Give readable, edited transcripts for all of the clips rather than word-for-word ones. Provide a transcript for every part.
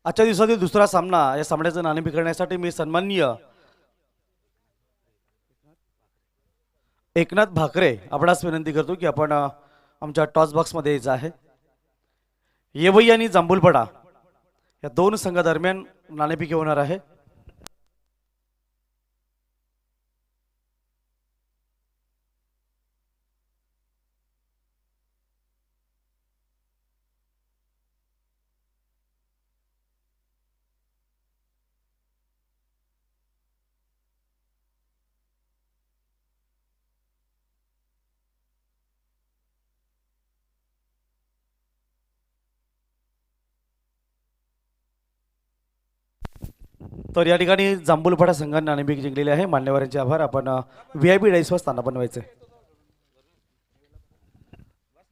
आजच्या दिवसातील दुसरा सामना या सामन्याचं नाणेफेक करण्यासाठी मी सन्माननीय एकनाथ भाकरे आपणास विनंती करतो की आपण आमच्या टॉस बॉक्समध्ये यायचं आहे. येवई आणि जांभूलपडा या दोन संघादरम्यान नाणेफेक होणार आहे. तर या ठिकाणी जांभूलपडा संघाने नाणेफेक जिंकलेले आहे. मान्यवरांचे आभार. आपण VIP डाईसवर स्थान बनवायचे.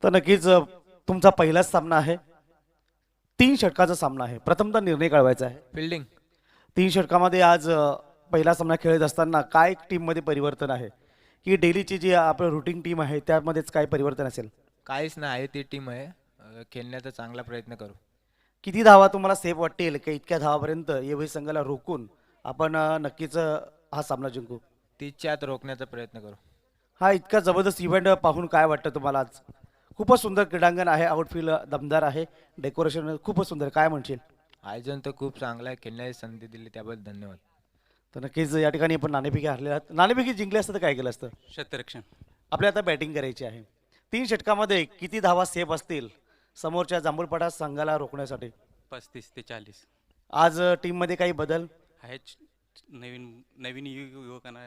तर नक्कीच तुमचा पहिलाच सामना आहे. 3 षटकाचा सामना आहे. प्रथमतः निर्णय कळवायचा आहे. फिल्डिंग 3 षटकामध्ये आज पहिला सामना खेळत असताना काय टीममध्ये परिवर्तन आहे की डेलीची जी आपली रुटीन टीम आहे त्यामध्येच काय परिवर्तन असेल? काहीच नाही आहे, ती टीम आहे. खेळण्याचा चांगला प्रयत्न करू. किती धावा तुम्हाला सेफ वाटतील की इतक्या धावापर्यंत येवई संघाला रोखून आपण नक्कीच हा सामना जिंकू? 30च्या आत रोखण्याचा प्रयत्न करू. हा इतका जबरदस्त इव्हेंट पाहून काय वाटतं तुम्हाला आज? खूपच सुंदर क्रीडांगण आहे, आउटफील्ड दमदार आहे, डेकोरेशन खूपच सुंदर. काय म्हणशील? आयोजन तर खूप चांगलं आहे. खेळण्याची संधी दिली त्याबद्दल धन्यवाद. तर नक्कीच या ठिकाणी आपण नाणेफेकी हरले आहात. नाणेफेकी जिंकले असतं तर काय केलं असतं? क्षेत्ररक्षण आपल्याला आता बॅटिंग करायची आहे. 3 षटकामध्ये किती धावा सेफ असतील समोरच्या जांभूलपडा संघाला रोखण्यासाठी? 35 ते 40 आज टीममध्ये काही बदल? आहेच. नवीन नवीन युवकांना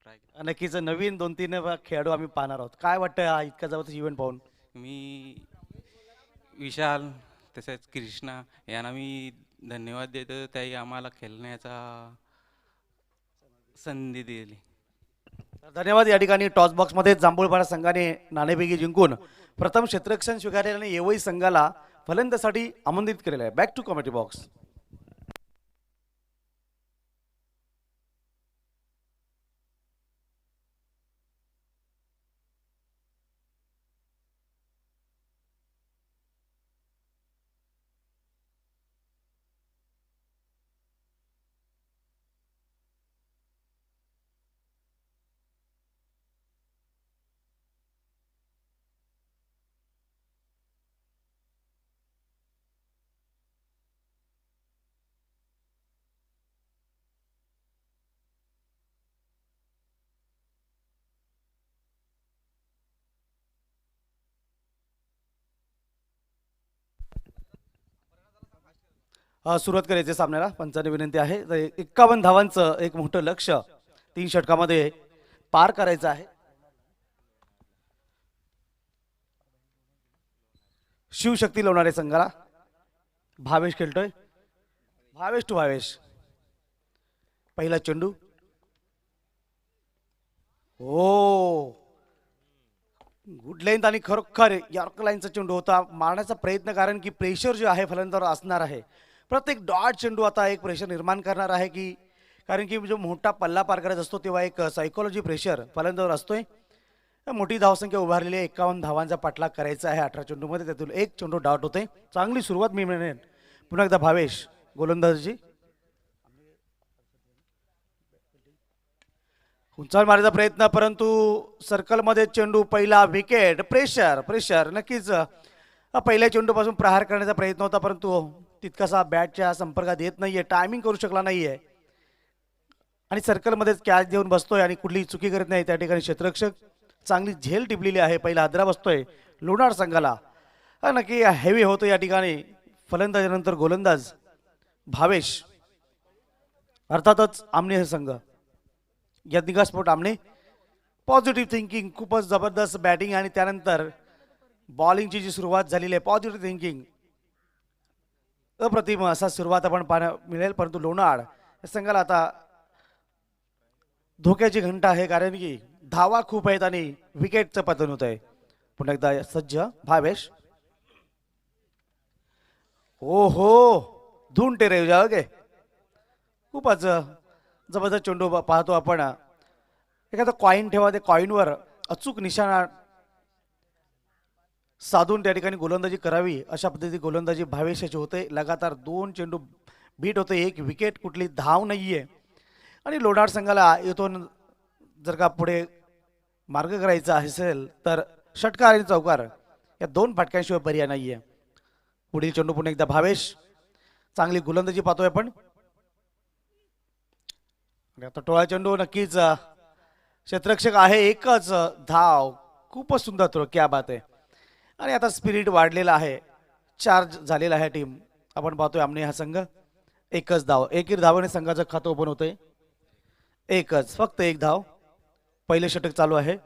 ट्राय. नक्कीच नवीन 2-3 खेळाडू आम्ही पाहणार आहोत. काय वाटतं हा इतका जबरदस्त इव्हेंट पाहून? मी विशाल तसेच कृष्णा यांना मी धन्यवाद देतो. त्याही आम्हाला खेळण्याचा संधी दिली. धन्यवाद. या ठिकाणी टॉस बॉक्समध्ये जांभूळपाडा संघाने नाणेफेकी जिंकून प्रथम क्षेत्ररक्षण स्वीकारलेल्याने येवई संघाला फलंदासाठी आमंत्रित केलेलं आहे. Back to comedy box. सुरुवात करायची सामन्याला. पंचांनी विनंती आहे. 51 धावांचं एक मोठं लक्ष 3 षटकामध्ये पार करायचं आहे. शिवशक्ती लोणारे संघाला भावेश खेळतोय. भावेश टू भावेश. पहिला चेंडू. ओ गुड लेंथ आणि खरोखर यॉर्क लाईनचा चेंडू होता. मारण्याचा प्रयत्न, कारण की प्रेशर जे आहे फलंदाजावर असणार आहे. प्रत्येक डॉट चेंडू आता एक प्रेशर निर्माण करणार आहे की, कारण की जो मोठा पल्ला पार करत असतो तेव्हा एक सायकोलॉजी प्रेशर फलंदाजावर असतोय. मोठी धावसंख्या उभारलेली आहे. 51 धावांचा पाठलाग करायचा आहे 18 चेंडूमध्ये. त्यातून एक चेंडू डाऊट होते. चांगली सुरुवात मी म्हणेन. पुन्हा एकदा भावेश गोलंदाजी. उंचावर मारायचा प्रयत्न, परंतु सर्कलमध्ये चेंडू. पहिला विकेट. प्रेशर प्रेशर नक्कीच पहिल्या चेंडूपासून प्रहार करण्याचा प्रयत्न होता, परंतु तितकासा बॅटच्या संपर्कात येत नाहीये. टायमिंग करू शकला नाहीये आणि सर्कलमध्येच कॅच देऊन बसतोय आणि कुठलीही चुकी करत नाही. त्या ठिकाणी क्षेत्ररक्षक चांगली झेल टिपलेली आहे. पहिला आदरा बसतोय लोणार संघाला. नक्की हेवी होतो या ठिकाणी. फलंदाजानंतर गोलंदाज भावेश. अर्थातच आमने हे संघ यज्ञिका स्पोर्ट आमने. पॉझिटिव्ह थिंकिंग, खूपच जबरदस्त बॅटिंग आणि त्यानंतर बॉलिंगची जी सुरुवात झालेली आहे. पॉझिटिव्ह थिंकिंग अप्रतिम असा सुरुवात आपण पाहायला मिळेल, परंतु लोणार या संघाला आता धोक्याची घंटा आहे, कारण की धावा खूप आहेत आणि विकेटचं पतन होत आहे. पुन्हा एकदा सज्ज भावेश. ओ हो धून टेरे जाओगे. खूपच जबरदस्त चेंडू पाहतो आपण. एखादा कॉईन ठेवा, ते कॉईनवर अचूक निशाणा साधून त्या ठिकाणी गोलंदाजी करावी अशा पद्धती गोलंदाजी भावेशाची होते. लगातार 2 चेंडू बीट होते, 1 विकेट, कुठली धाव नाहीये आणि लोणार संघाला इथून जर का पुढे मार्ग करायचा असेल तर षटकार आणि चौकार या 2 फटक्यांशिवाय पर्याय नाहीये. पुढील चेंडू पुन्हा एकदा भावेश, चांगली गोलंदाजी पाहतोय आपण. आणि आता टोळा चेंडू नक्कीच क्षेत्ररक्षक आहे, एकच धाव, खूपच सुंदर थ्रो, क्या बात आहे. आणि आता स्पिरिट वाढलेला आहे, चार्ज झालेला आहे टीम. आपण पाहतोय आमने हा संघ एकच धाव, एकेर धावाने संघाचं खातं ओपन होतंय. एकच, फक्त एक धाव. पहिले षटक चालू आहे.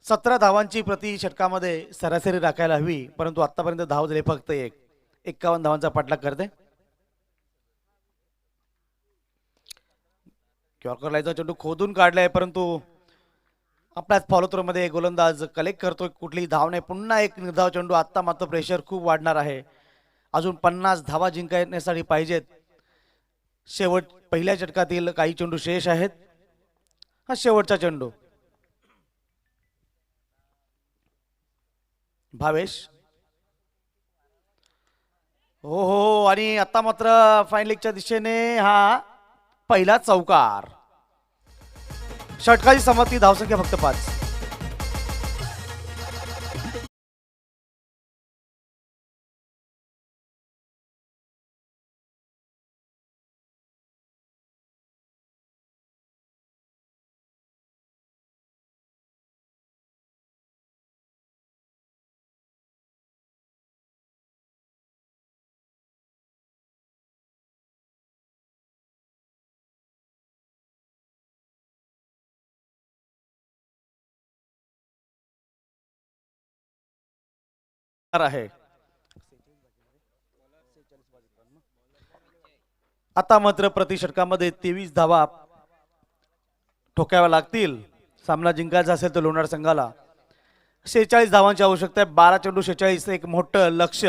17 धावांची प्रति षटकामध्ये सरासरी राखायला हवी, परंतु आतापर्यंत धाव झाले फक्त 51 धावांचा पाठलाग करते. यॉर्कर लाईनचा चेंडू खोदून काढलाय, परंतु आपल्याच फॉलो मध्ये गोलंदाज कलेक्ट करतोय, कुठली धाव नाही. पुन्हा एक निर्धाव चेंडू. आता मात्र प्रेशर खूप वाढणार आहे, अजून 50 धावा जिंकण्यासाठी पाहिजेत. शेवट पहिल्या षटकातील काही चेंडू शेष आहेत. हा शेवटचा चेंडू. भावेश, हो हो, आणि आता मात्र फाईन लेगच्या दिशेने हा पहिला चौकार. षटकाची समाप्ती, धावसंख्या फक्त 5. आहे आता मात्र प्रति षटकामध्ये 23 धावा ठोकाव्या लागतील. सामना जिंकायचा असेल तर लोणार संघाला 46 धावांची आवश्यकता आहे. 12 चेंडू 46, एक मोठं लक्ष.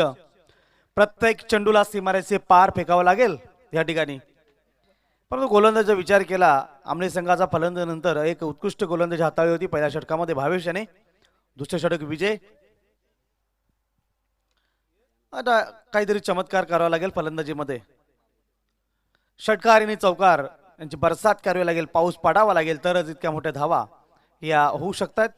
प्रत्येक चेंडूला सीमारेषे पार फेकावं लागेल या ठिकाणी. परंतु गोलंदाजीचा विचार केला आमने संघाचा फलंदाजीनंतर एक उत्कृष्ट गोलंदाजी हाताळली होती पहिल्या षटकामध्ये भावेश याने. दुसरे षटक विजय. आता काहीतरी चमत्कार करावा लागेल फलंदाजीमध्ये. षटकार आणि चौकार यांची बरसात करावी लागेल, पाऊस पडावा लागेल, तरच इतक्या मोठ्या धावा या होऊ शकतात.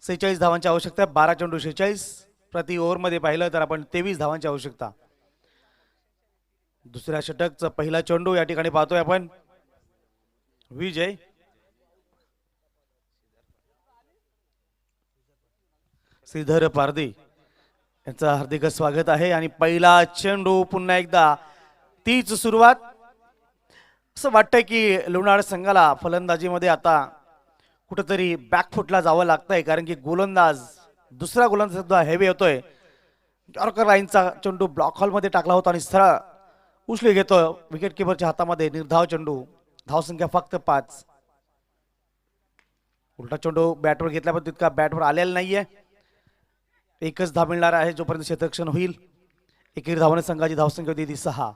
46 धावांची आवश्यकता आहे. 12 चेंडू 46, प्रति ओव्हरमध्ये पाहिलं तर आपण 23 धावांची आवश्यकता. दुसऱ्या षटकचा पहिला चेंडू या ठिकाणी पाहतोय आपण. विजय, श्रीधर पारदी यांचं हार्दिक स्वागत आहे. आणि पहिला चेंडू पुन्हा एकदा तीच सुरुवात. असं वाटतंय की लोणार संघाला फलंदाजीमध्ये आता कुठेतरी बॅकफुटला जावं लागतंय, कारण की गोलंदाज दुसरा गोलंदाज सुद्धा हेवी होतोय. यॉर्कर लाईनचा चेंडू ब्लॉक हॉलमध्ये टाकला होता आणि सरळ उचली घेतोय विकेट किपरच्या हातामध्ये. निर्धाव चेंडू, धावसंख्या फक्त 5. उलटा चेंडू बॅटवर घेतला पण तितका बॅटवर आलेला नाहीये. एकच धाव मिळणार आहे जोपर्यंत क्षेत्ररक्षण होईल. एकेरी धावाने संघाची धावसंख्या होती ती 6.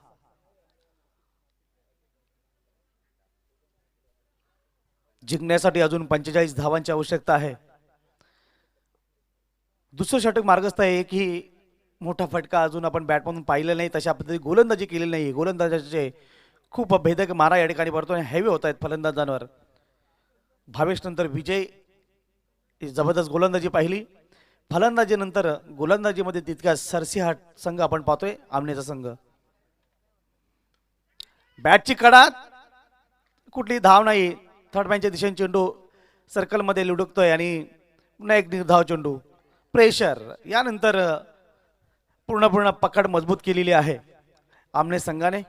जिंकण्यासाठी अजून 45 धावांची आवश्यकता आहे. दुसरं षटक मार्गस्थ आहे. एकही मोठा फटका अजून आपण बॅटमधून पाहिलं नाही, तशा पद्धती गोलंदाजी केलेली नाही. गोलंदाजाचे खूप भेदक मारा या ठिकाणी पडतो आणि हेवी होत आहेत फलंदाजांवर. भावेश नंतर विजय जबरदस्त गोलंदाजी पाहिली. फलंदाजीनंतर गोलंदाजीमध्ये तितका सरसीहाट संघ आपण पाहतोय आमनेचा संघ. बॅटची कडा, कुठली धाव नाही. थर्ड मॅनच्या दिशेने चेंडू सर्कलमध्ये लुडकतोय आणि पुन्हा एक निर्धाव चेंडू. प्रेशर, यानंतर पूर्ण पकड मजबूत केलेली आहे आमने संघाने,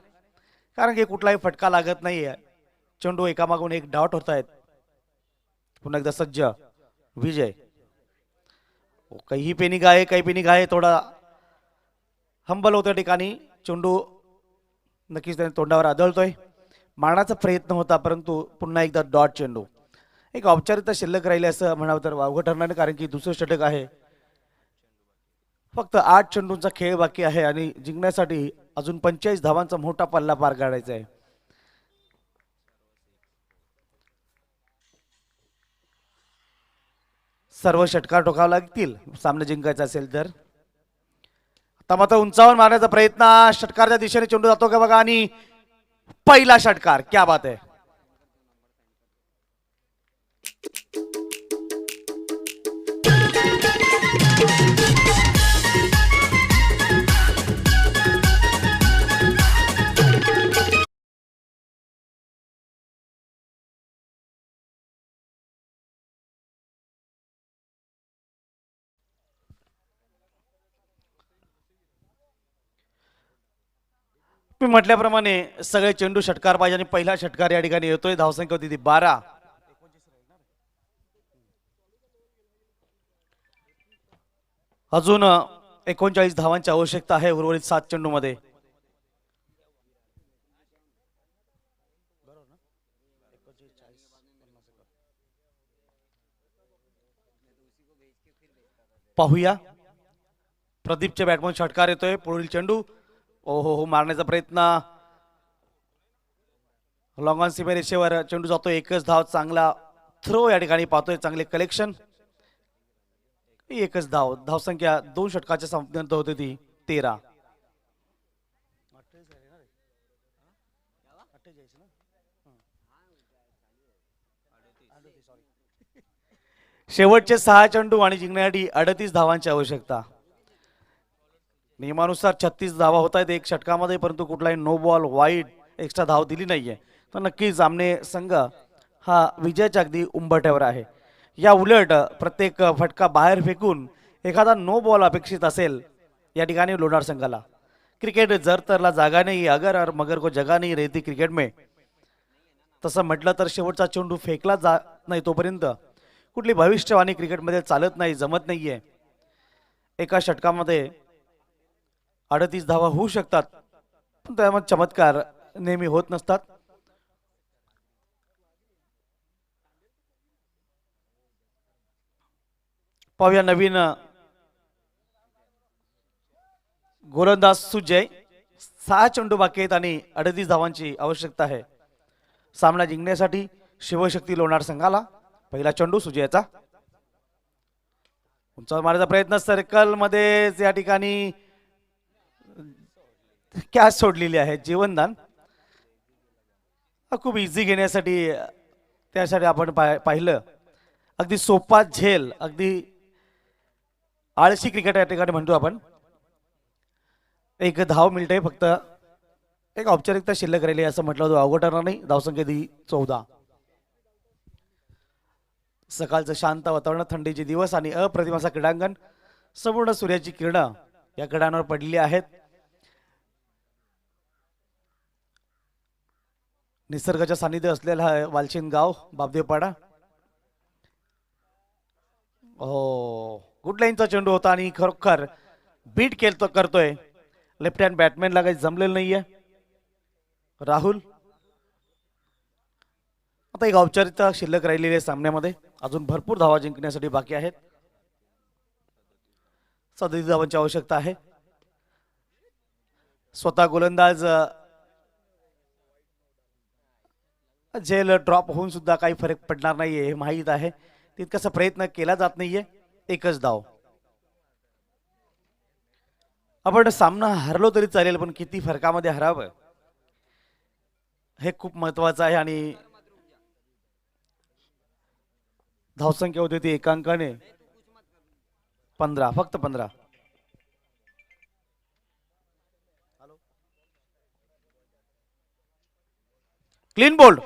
कारण की कुठलाही फटका लागत नाही. चेंडू एकामागून एक डॉट होत आहेत. पुन्हा एकदा सज्ज विजय. काही पेनिंग आहे, थोडा हंबल होत्या ठिकाणी. चेंडू नक्कीच त्याने तोंडावर आदळतोय. मारण्याचा प्रयत्न होता, परंतु पुन्हा एकदा डॉट चेंडू. एक औपचारिकता शिल्लक राहिली असं म्हणावं तर वावगं ठरणार नाही, कारण की दुसरं षटक आहे. फक्त 8 चेंडूंचा खेळ बाकी आहे आणि जिंकण्यासाठी अजून 45 धावांचा मोठा पल्ला पार काढायचा आहे. सर्व षटकार ठोकावे लागतील सामना जिंकायचा असेल तर. आता मात्र उंचावर मारण्याचा प्रयत्न, षटकारच्या दिशेने चेंडू जातो का बघा आणि पहिला षटकार. क्या बात आहे. मी म्हटल्याप्रमाणे सगळे चेंडू षटकार पाहिजे आणि पहिला षटकार या ठिकाणी येतोय. धावसंख्या होती ती 12. अजून 39 धावांची आवश्यकता आहे उर्वरित 7 चेंडू मध्ये. पाहूया प्रदीपच्या बॅटमन षटकार येतोय. पुढील चेंडू हो मारण्याचा प्रयत्न, लॉंग ऑन सीमे रेषेवर चेंडू जातोय. एकच धाव, चांगला थ्रो या ठिकाणी पाहतोय, चांगले कलेक्शन. एकच धाव. धावसंख्या 2 षटकाच्या संपल्यानंतर होती ती 13. शेवटचे 6 चेंडू आणि जिंकण्यासाठी 38 धावांची आवश्यकता. नियमानुसार 36 धावा होत आहेत एक षटकामध्ये, परंतु कुठलाही नो बॉल वाईड एक्स्ट्रा धाव दिली नाहीये. तर नक्कीच आमने संघ हा विजयाच्या अगदी उंबरठ्यावर आहे. या उलट प्रत्येक फटका बाहेर फेकून एखादा नो बॉल अपेक्षित असेल या ठिकाणी लोणार संघाला. क्रिकेट जर तरला जागा नाही, अगर और मगर को जगा नहीं रहती क्रिकेट में, तसं म्हटलं तर शेवटचा चेंडू फेकला जात नाही तोपर्यंत कुठली भविष्यवाणी क्रिकेटमध्ये चालत नाही, जमत नाहीये. एका षटकामध्ये 38 धावा होऊ शकतात, पण त्यामध्ये चमत्कार नेहमी होत नसतात. पाहूया नवीन गोलंदाज सुजय. 6 चेंडू बाकी आहेत आणि 38 धावांची आवश्यकता आहे सामना जिंकण्यासाठी शिवशक्ती लोणार संघाला. पहिला चेंडू सुजयचा, उंचावर मारण्याचा प्रयत्न, सर्कल मध्ये या ठिकाणी कॅच सोडलेली आहे, जीवनदान. खूप इझी घेण्यासाठी, त्यासाठी आपण पाहिलं अगदी सोपा झेल, अगदी आळशी क्रिकेट या ठिकाणी म्हणतो आपण. एक धाव मिळते फक्त, एक औपचारिकता शिल्लक राहिली असं म्हटलं होतं. अवघड नाही. धावसंख्या दी 14. सकाळचं शांत वातावरण, थंडीचे दिवस आणि अप्रतिम असा क्रीडांगण. संपूर्ण सूर्याची किरणं या क्रीडांवर पडलेली आहेत. निसर्गाच्या सानिध्य असलेला वालचिन गाव, बाबदेवपाडा. हो, गुड लाईनचा चेंडू होता आणि खरोखर बीट करतोय. लेफ्ट हँड बॅटमॅनला काही जमलेलं नाहीये राहुल. आता एक औपचारिकता शिल्लक राहिलेली आहे सामन्यामध्ये. अजून भरपूर धावा जिंकण्यासाठी बाकी आहेत. 37 धावांची आवश्यकता आहे. स्वतः गोलंदाज झेल ड्रॉप होऊन सुद्धा काही फरक पडणार नाहीये हे माहीत आहे. तितकासा प्रयत्न केला जात नाहीये. एकच धाव. आपण सामना हरलो तरी चालेल, पण किती फरकामध्ये हरावं हे खूप महत्वाचं आहे. आणि धावसंख्या होती ती एकांकाने 15, फक्त 15. Clean bowled.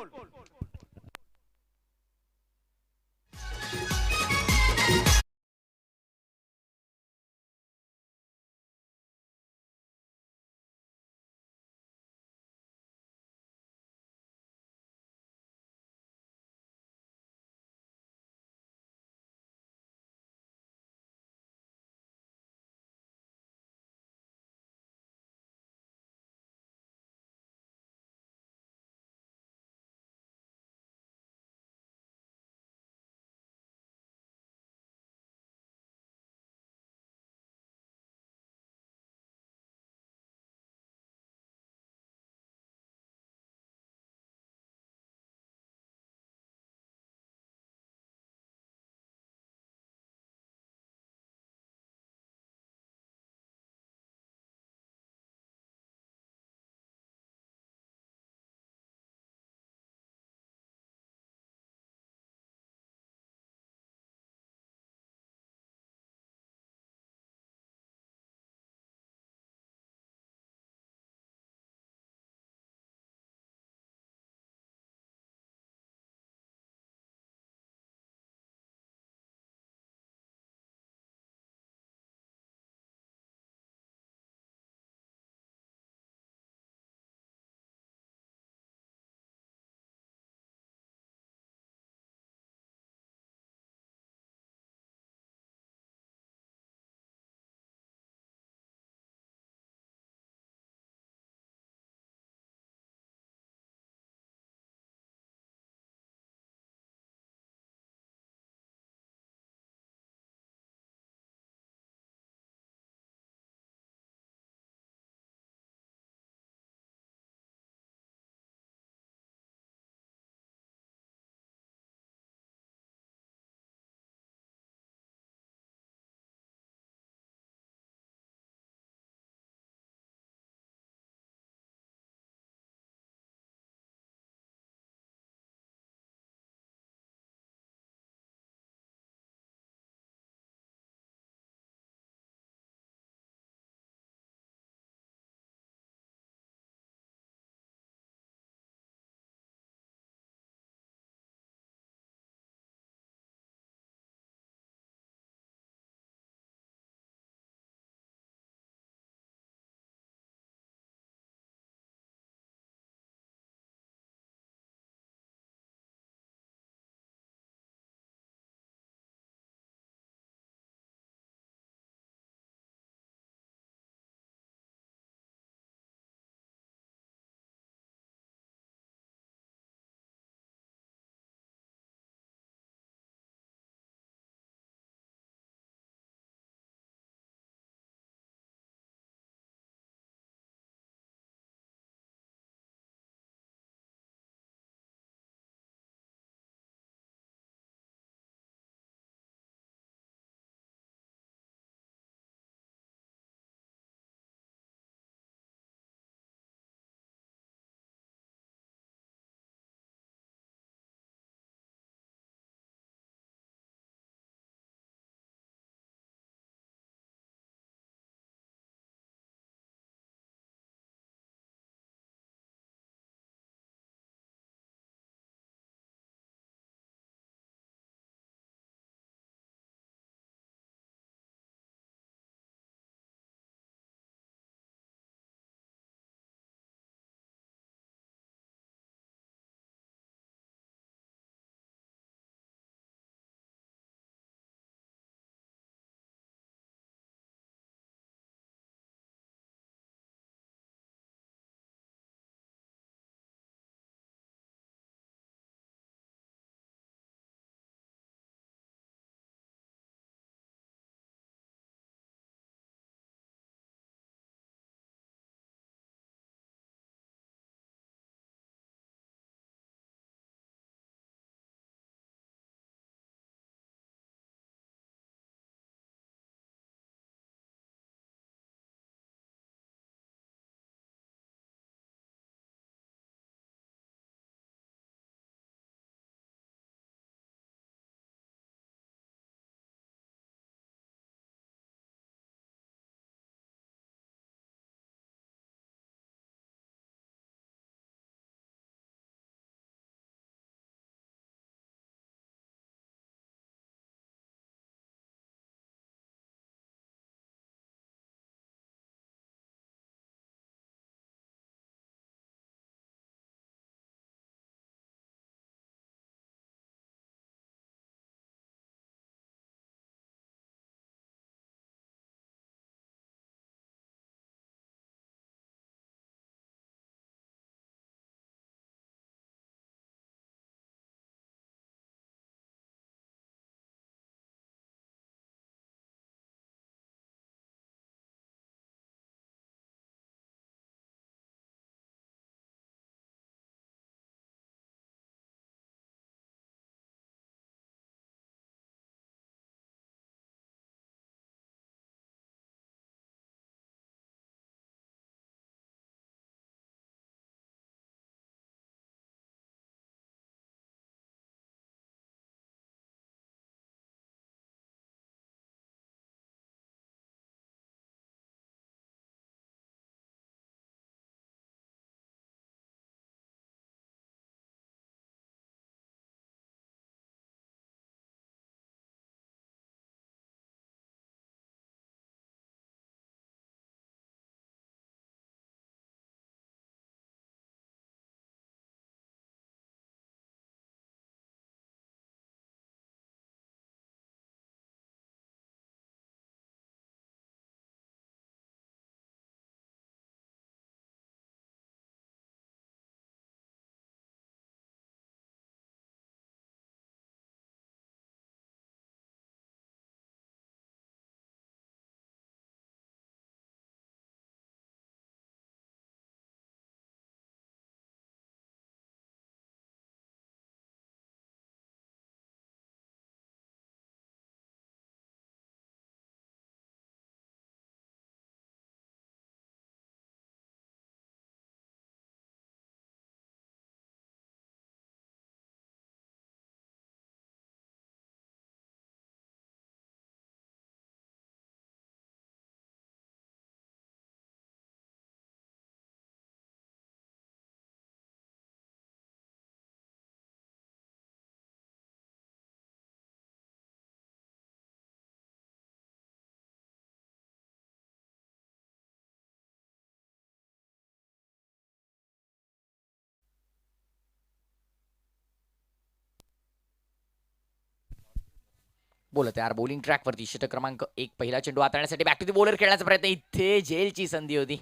बोलत यार बॉलिंग ट्रॅकवरती षटक क्रमांक 1 पहिला चेंडू हाताळण्यासाठी बॅक टू दी बॉलर खेळण्याचा प्रयत्न, इथे झेलची संधी होती.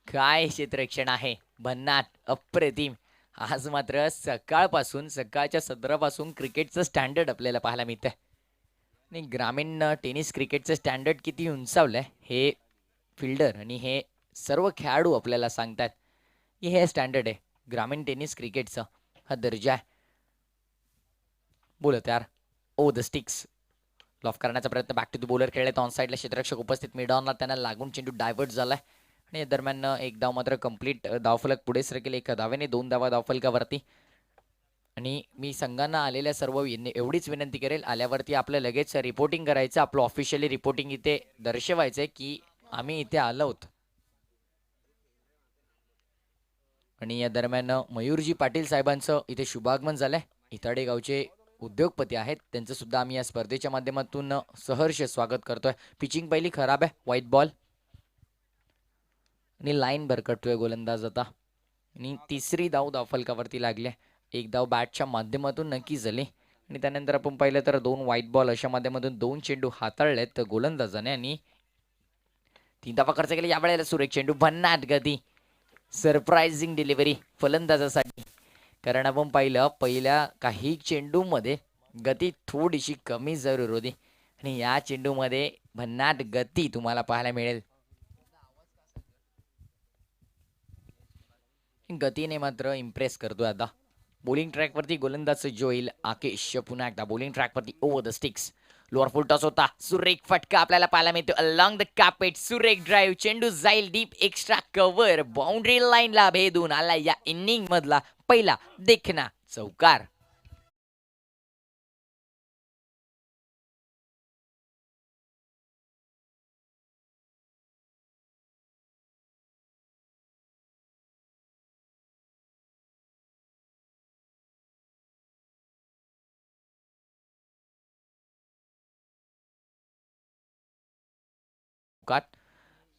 काय क्षेत्ररक्षण आहे भन्नाट, अप्रतिम. आज मात्र सकाळच्या सत्रापासून क्रिकेटचं स्टँडर्ड आपल्याला पाहायला मिळतंय आणि ग्रामीण टेनिस क्रिकेटचं स्टँडर्ड किती उंचावलंय हे फिल्डर आणि हे सर्व खेळाडू आपल्याला सांगतात की हे स्टँडर्ड आहे ग्रामीण टेनिस क्रिकेटचं, हा दर्जा आहे. बोलत यार ओ द स्टिक्स लॉफ करण्याचा प्रयत्न, बॅक टू द बॉलर खेळले ऑन साईडला क्षेत्ररक्षक उपस्थित, मिड ऑनला त्यांना लागून चेंडू डायव्हर्ट झालाय आणि या दरम्यान एक धाव मात्र कंप्लीट, धावफलक पुढे सरकेल 1 धावेने, 2 धावा धावफलकावरती. आणि मी संघांना आलेल्या सर्व एवढीच विनंती करेल, आल्यावरती आपलं लगेच रिपोर्टिंग करायचं, आपलं ऑफिशियली रिपोर्टिंग इथे दर्शवायचंय की आम्ही इथे आलो आहोत. आणि या दरम्यान मयूरजी पाटील साहेबांचं इथे शुभागमन झालंय. इताडे गावचे उद्योगपती आहेत, त्यांचं सुद्धा आम्ही या स्पर्धेच्या माध्यमातून सहर्ष स्वागत करतोय. पिचिंग पहिली खराब आहे, व्हाईट बॉल आणि लाईन भरकटतोय गोलंदाज आता. आणि तिसरी धाव धावफलकावरती लागली, एक धाव बॅटच्या माध्यमातून नक्की झाली. आणि त्यानंतर आपण पाहिलं तर 2 व्हाईट बॉल अशा माध्यमातून 2 चेंडू हाताळलेत गोलंदाजाने आणि 3 धावा खर्च केले. यावेळेला सुरेख चेंडू, भन्नाट गती, सरप्राइझिंग डिलिव्हरी फलंदाजासाठी. कारण आपण पाहिलं पहिल्या काही चेंडूमध्ये गती थोडीशी कमी जरूर होती आणि या चेंडूमध्ये भन्नाट गती तुम्हाला पाहायला मिळेल. गतीने मात्र इम्प्रेस करतोय आता. बॉलिंग ट्रॅकवरती गोलंदाज जोईल आकेश पुन्हा एकदा बॉलिंग ट्रॅकवरती over the sticks, lower full toss होता, सुरेख फटका आपल्याला पाहायला मिळतो अलॉंग द कार्पेट, सुरेख ड्राईव्ह, चेंडू जाईल डीप, एक्स्ट्रा कव्हर, बाउंड्री लाईनला भेदून आला या इनिंग मधला पहिला देखना चौकार.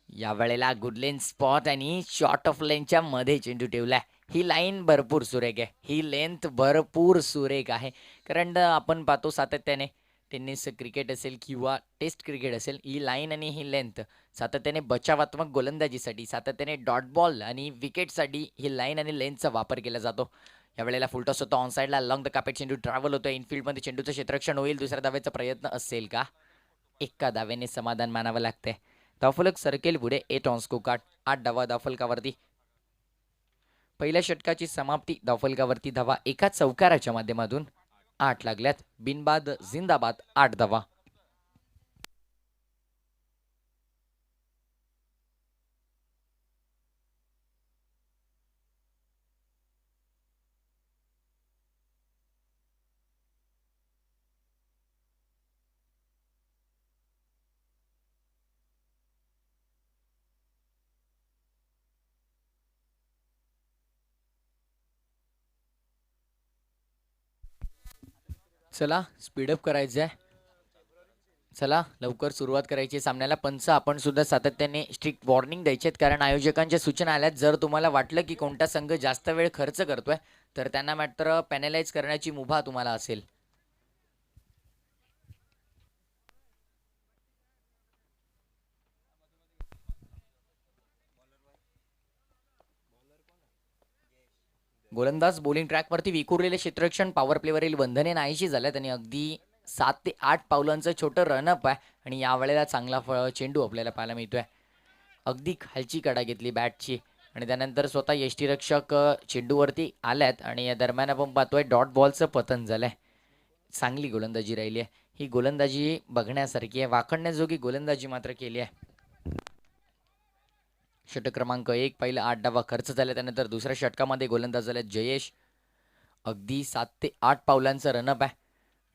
या वेळेला गुड लेन स्पॉट आणि शॉर्ट ऑफ लेनच्या मध्ये चेंडू ठेवलाय. ही लाईन भरपूर सुरेख आहे, ही लेंथ भरपूर सुरेख आहे. कारण आपण पाहतो सातत्याने टेनिस क्रिकेट असेल किंवा टेस्ट क्रिकेट असेल, ही लाईन आणि ही लेंथ सातत्याने बचावात्मक गोलंदाजीसाठी, सातत्याने डॉट बॉल आणि विकेटसाठी ही लाईन आणि लेंथचा वापर केला जातो. यावेळेला फुलटॉस होतो ऑन साईडला, लॉंग द कापेट, चेंडू ट्रॅव्हल होतो इनफिल्डमध्ये, चेंडूचं क्षेत्ररक्षण होईल, दुसऱ्या धावेचा प्रयत्न असेल का? एका धावेने समाधान मानावं लागतंय. धावफलक सरकेल पुढे 8 ऑन स्कोर कार्ड, 8 धावा धावफलकावरती. पहिल्या षटकाची समाप्ती धावफलकावरती धावा एका चौकाराच्या माध्यमातून 8 लागल्यात. बिनबाद जिंदाबाद 8 धावा. चला स्पीडअप करायचं आहे, चला लवकर सुरुवात करायची सामन्याला. पंच आपण सुद्धा सातत्याने स्ट्रिक्ट वॉर्निंग द्यायचे आहेत, कारण आयोजकांच्या सूचना आल्यात. जर तुम्हाला वाटलं की कोणता संघ जास्त वेळ खर्च करतोय तर त्यांना मात्र पॅनलाइज करण्याची मुभा तुम्हाला असेल. गोलंदाज बॉलिंग ट्रॅकवरती विखुरलेले क्षेत्ररक्षण, पॉवर प्लेवरील बंधने नाहीशी झाल्यात आणि अगदी 7 ते 8 पावलांचं छोटं रनअप आहे. आणि यावेळेला चांगला चेंडू आपल्याला पाहायला मिळतोय, अगदी खालची कडा घेतली बॅटची आणि त्यानंतर स्वतः यष्टीरक्षक चेंडूवरती आल्यात. आणि या दरम्यान आपण पाहतोय डॉट बॉलचं पतन झालंय. चांगली गोलंदाजी राहिली आहे, ही गोलंदाजी बघण्यासारखी आहे, वाखणण्याजोगी गोलंदाजी मात्र केली आहे. षटक क्रमांक 1 पहिला 8 धावा खर्च झाला. त्यानंतर दुसऱ्या षटकामध्ये गोलंदाज झाले जयेश, अगदी 7 ते 8 पावलांचं रनअप आहे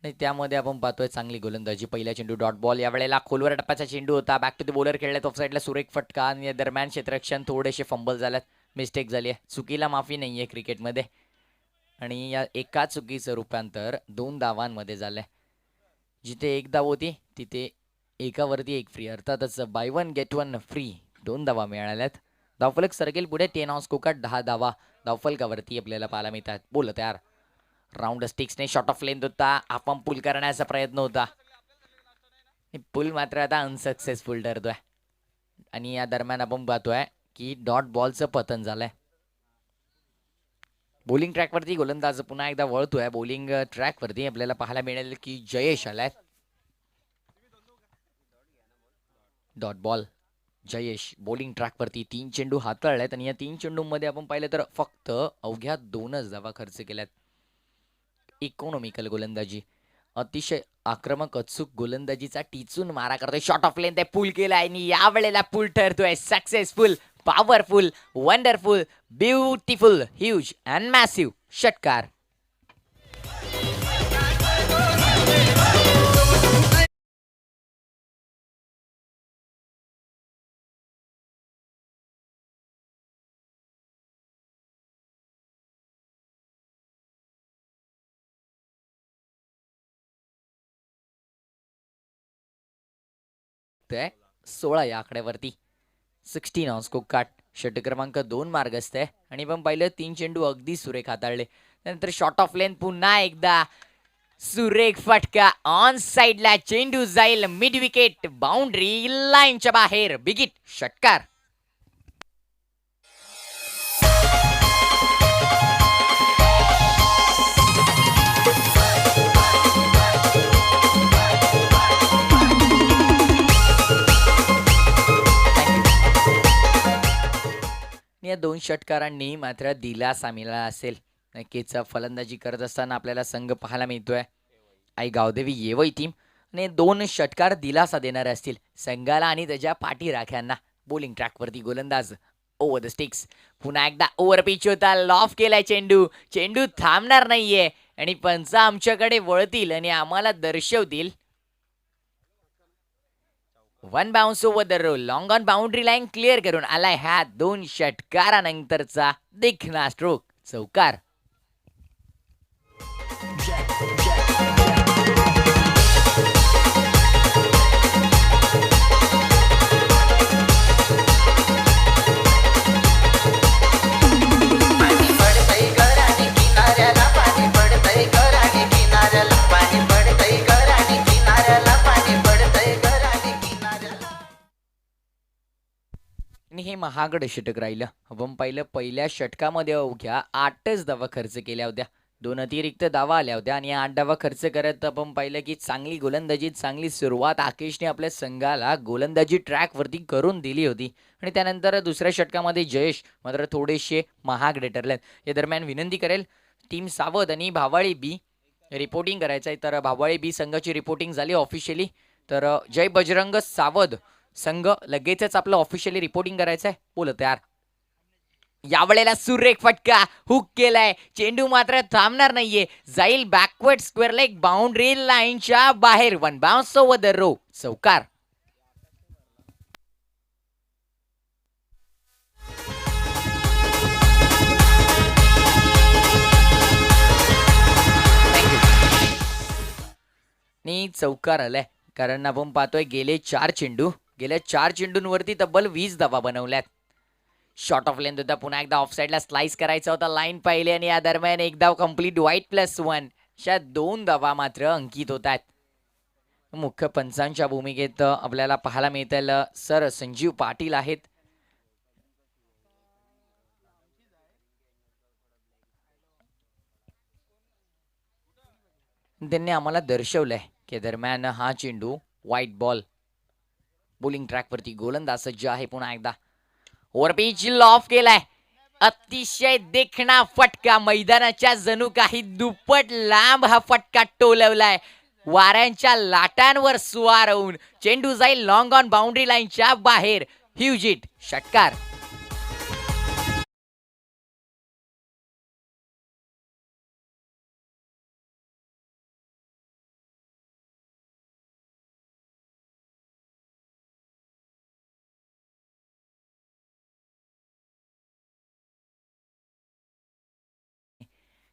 आणि त्यामध्ये आपण पाहतोय चांगली गोलंदाजी. पहिला चेंडू डॉट बॉल, यावेळेला खोलवर टप्प्याचा चेंडू होता, बॅक टू द बॉलर खेळल्यात, ऑफ साईडला सुरेख फटका आणि या दरम्यान क्षेत्ररक्षण थोडेसे फंबल झाल्यात, मिस्टेक झाली आहे. चुकीला माफी नाही आहे क्रिकेटमध्ये आणि या एका चुकीचं रूपांतर 2 धावांमध्ये झालंय. जिथे 1 धाव होती तिथे एकावरती 1 फ्री, अर्थातच बाय 1 गेट 1 फ्री 2 धावा मिळाल्यात. धावफलक सरकेल पुढे 10 ऑन स्कोर कार्ड, 10 धावा धावफलकावरती आपल्याला पाहायला मिळतात. बोलत यार राऊंड स्टिक्सने शॉर्ट ऑफ लेंथ होता, आपण पुल करण्याचा प्रयत्न होता, पूल मात्र आता अनसक्सेसफुल ठरतोय आणि या दरम्यान आपण पाहतोय की डॉट बॉलचं पतन झालंय. बॉलिंग ट्रॅकवरती गोलंदाज पुन्हा एकदा वळतोय. बॉलिंग ट्रॅकवरती आपल्याला पाहायला मिळेल की जयेश आलाय. डॉट बॉल जयेश बॉलिंग ट्रॅकवरती 3 चेंडू हाताळल्यात आणि या 3 चेंडूंमध्ये आपण पाहिलं तर फक्त अवघ्या 2च धावा खर्च केल्यात. इकॉनॉमिकल गोलंदाजी, अतिशय आक्रमक अचूक गोलंदाजीचा टिचून मारा करतोय. शॉर्ट ऑफ लेंथ पूल केलाय आणि या वेळेला पूल ठरतोय successful, powerful, wonderful, beautiful, huge and massive षटकार. ते 16 या आकड्यावरती 16 ऑन स्कोर कार्ड. षट क्रमांक 2 मार्गस्थ आहे आणि पण पाहिलं 3 चेंडू अगदी सुरेख हाताळले. त्यानंतर शॉर्ट ऑफ लेंथ पुन्हा एकदा सुरेख फटका ऑन साइडला. चेंडू जाईल मिड विकेट, बाउंड्री लाईनच्या बाहेर. बिगिट षटकार. या 2 षटकारांनी मात्र दिलासा मिळाला असेल. नक्कीच फलंदाजी करत असताना आपल्याला संघ पाहायला मिळतोय आई गावदेवी येवई टीम आणि 2 षटकार दिलासा देणारे असतील संघाला आणि त्याच्या पाठीराख्यांना. बॉलिंग ट्रॅकवरती गोलंदाज ओव्हर द स्टिक्स. पुन्हा एकदा ओव्हर पिच होता. लॉफ केलाय चेंडू. चेंडू थांबणार नाहीये आणि पंच आमच्याकडे वळतील आणि आम्हाला दर्शवतील. One bounce over the row. Long on boundary line clear करून आलाय हा 2 षटकारानंतरचा देखणा स्ट्रोक. चौकार. आणि हे महागड षटक राहिलं. आपण पाहिलं पहिल्या षटकामध्ये अवघ्या 8च धावा खर्च केल्या होत्या. 2 अतिरिक्त धावा आल्या होत्या आणि 8 धावा खर्च करत आपण पाहिलं की चांगली गोलंदाजी, चांगली सुरुवात आकेशने आपल्या संघाला गोलंदाजी ट्रॅकवरती करून दिली होती. आणि त्यानंतर दुसऱ्या षटकामध्ये जयेश मात्र थोडेसे महागडे ठरलेत. या दरम्यान विनंती करेल टीम सावध आणि भावाळी बी रिपोर्टिंग करायचं आहे. तर भावाळी बी संघाची रिपोर्टिंग झाली ऑफिशियली. तर जय बजरंग सावध संघ लगेचच आपलं ऑफिशियली रिपोर्टिंग करायचं आहे. बोल तयार. यावेळेला सुरेख फटका हुक केलाय. चेंडू मात्र थांबणार नाहीये. जाईल बॅकवर्ड स्क्वेअर लेग बाउंड्री लाईनच्या बाहेर. One bounce over the rope. चौकार. आणि चौकार आलाय कारण आपण पाहतोय गेल्या 4 चेंडूंवरती तब्बल 20 धावा बनवल्यात. शॉर्ट ऑफ लेंथ होता. पुन्हा एकदा ऑफ साइडला स्लाइस करायचा होता. लाईन पाहिली आणि या दरम्यान एक धाव कंप्लीट. वाईट +1 अशा 2 धावा मात्र अंकित होत आहेत. मुख्य पंचांच्या भूमिकेत आपल्याला पाहायला मिळतील सर संजीव पाटील आहेत. त्यांनी आम्हाला दर्शवलंय की दरम्यान हा चेंडू व्हाईट बॉल. बॉलिंग ट्रॅकवरती गोलंदाज सज्ज आहे. पुन्हा एकदा ओव्हर पिच लॉफ केलाय. अतिशय देखणा फटका. मैदानाच्या जणू काही दुप्पट लांब हा फटका टोलवलाय. वाऱ्यांच्या लाटांवर स्वार होऊन चेंडू जाईल लॉंग ऑन बाउंड्री लाईनच्या बाहेर. ह्यूज हिट षटकार.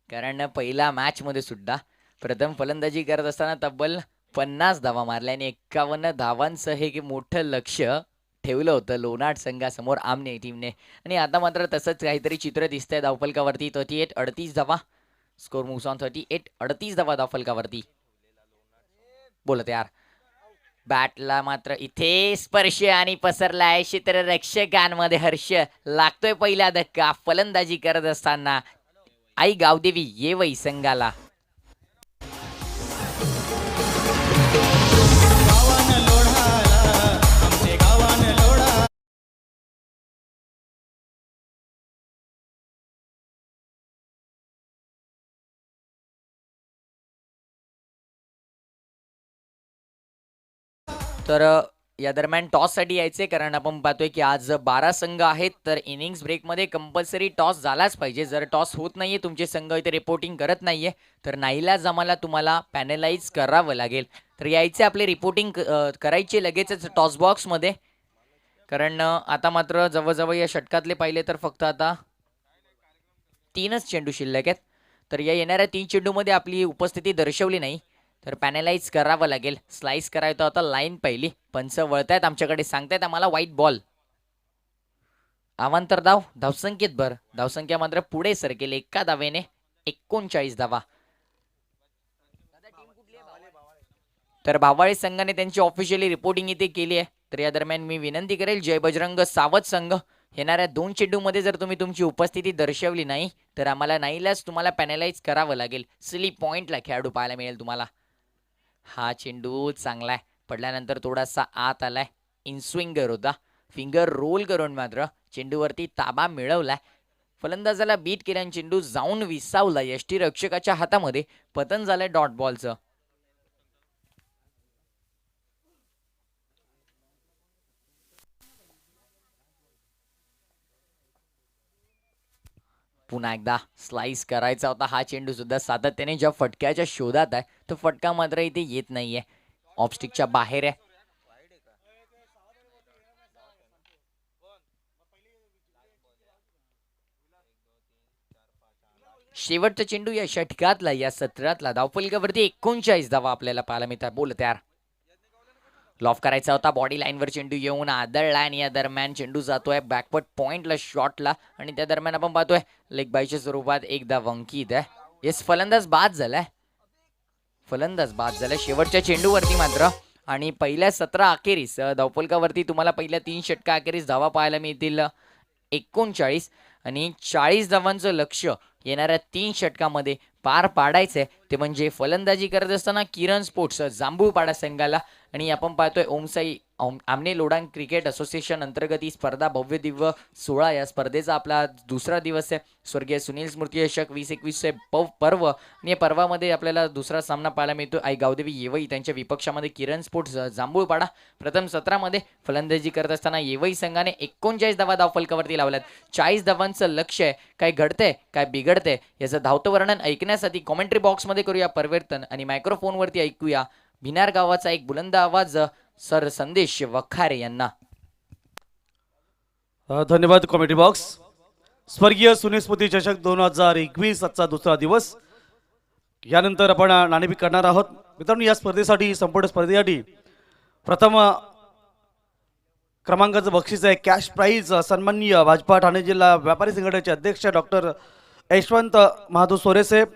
कारण पहिला मॅच मध्ये सुद्धा प्रथम फलंदाजी करत असताना तब्बल 50 धावा मारल्या आणि 51 धावांचं हे मोठं लक्ष ठेवलं होतं लोणाड संघासमोर आमने टीमने. आणि आता मात्र तसंच काहीतरी चित्र दिसतंय धावफलकावरती. 38 38 धावा स्कोर मूव्स ऑन 38 38 धावा धावफलकावरती. बोलत यार बॅटला मात्र इथे स्पर्श आणि पसरलाय क्षेत्ररक्षकांमध्ये हर्ष. लागतोय पहिला धक्का फलंदाजी करत असताना आई गावदेवी ये वै संघाला. तर या दरम्यान टॉससाठी यायचे, कारण आपण पाहतोय की आज 12 संघ आहेत, तर इनिंग्स ब्रेकमध्ये कंपल्सरी टॉस झालाच पाहिजे. जर टॉस होत नाहीये, तुमचे संघ इथे रिपोर्टिंग करत नाहीये, तर नाईलाज आम्हाला तुम्हाला पॅनलाइज करावं लागेल. तर यायचे आपले रिपोर्टिंग करायचे लगेचच टॉस बॉक्समध्ये, कारण आता मात्र जवळजवळ या षटकातले पाहिले तर फक्त आता 3च चेंडू शिल्लक आहेत. तर या येणाऱ्या 3 चेंडूमध्ये आपली उपस्थिती दर्शवली नाही, तर पॅनलाइज करावं लागेल. स्लाइस करायचं होता लाईन पहिली, पंच वळतायत आमच्याकडे, सांगतायत आम्हाला व्हाईट बॉल. अवांतर धाव, धावसंख्येत भर, धावसंख्या मात्र पुढे सरकेल एका धावेने 39 धावा. तर भावाळे संघाने त्यांची ऑफिशियली रिपोर्टिंग इथे केली आहे. तर या दरम्यान मी विनंती करेल जय बजरंग सावध संघ, येणाऱ्या 2 चेंडूमध्ये जर तुम्ही तुमची उपस्थिती दर्शवली नाही, तर आम्हाला नाईलाज तुम्हाला पॅनलाइज करावं लागेल. स्लीप पॉइंटला खेळाडू पाहायला मिळेल तुम्हाला. हा चेंडू चांगला आहे, पडल्यानंतर थोडासा आत आलाय, इनस्विंगर होता, फिंगर रोल करून मात्र चेंडूवरती ताबा मिळवलाय. फलंदाजाला बीट केल्याने चेंडू जाऊन विसावला यष्टीरक्षकाच्या हातामध्ये, पतन झालंय डॉट बॉलचं. पुन्हा एकदा स्लाइस करायचा होता हा चेंडू सुद्धा सातत्याने ज्या फटक्याच्या शोधात आहे, तो फटका मात्र इथे येत नाहीये, ऑफस्टिकच्या बाहेर आहे. शेवटचा चेंडू या षटकातला, या सत्रातला. धावफलकावरती 39 धावा आपल्याला पाहायला मिळतात. बोल तयार. लॉफ करायचा होता, बॉडी लाईनवर चेंडू येऊन आदळला आणि या दरम्यान चेंडू जातोय बॅकवर्ड पॉइंटला शॉटला, आणि त्या दरम्यान आपण पाहतोय लेग बायच्या स्वरूपात एकदा वंकीत आहे. येस, फलंदाज बाद झालाय, फलंदाज बाद झालाय शेवटच्या चेंडूवरती मात्र. आणि पहिल्या 17 अखेरीस धावफलकावरती तुम्हाला पहिल्या 3 षटका अखेरीस धावा पाहायला मिळतील 39, आणि 40 धावांचं लक्ष येणाऱ्या 3 षटकामध्ये पार पाडायचंय. ते म्हणजे फलंदाजी करत असताना किरण स्पोर्ट्स जांभूळपाडा संघाला, आणि आपण पाहतोय ओमसाई आमने लोढांग क्रिकेट असोसिएशन अंतर्गत ही स्पर्धा भव्य दिव्य 16 या स्पर्धेचा आपला दुसरा दिवस आहे. स्वर्गीय सुनील स्मृती चषक 2021 पर्व, आणि या पर्वामध्ये आपल्याला दुसरा सामना पाहायला मिळतो आई गावदेवी येवई त्यांच्या विपक्षामध्ये किरण स्पोर्ट्स जांभूळपाडा. प्रथम सत्रामध्ये फलंदाजी करत असताना येवई संघाने 39 धावा धावफलकावरती लावल्यात. 40 धावांचं लक्ष आहे. काय घडतंय काय बिघडतंय याचं धावतं वर्णन ऐकण्यासाठी कॉमेंट्री बॉक्समध्ये करूया परिवर्तन, आणि मायक्रोफोनवरती ऐकूया भिनार गावाचा एक बुलंद आवाज सर संदेश वखारे यांना. धन्यवाद कॉमेडी बॉक्स. स्वर्गीय सुनील स्मृती चषक 2021 आजचा दुसरा दिवस. यानंतर आपण नाणेफेक करणार आहोत. मित्रांनो, या स्पर्धेसाठी संपूर्ण स्पर्धेसाठी प्रथम क्रमांकाचं बक्षीस आहे कॅश प्राईज. सन्माननीय भाजपा ठाणे जिल्हा व्यापारी संघटनेचे अध्यक्ष डॉक्टर यशवंत महादू सोरेसाहेब,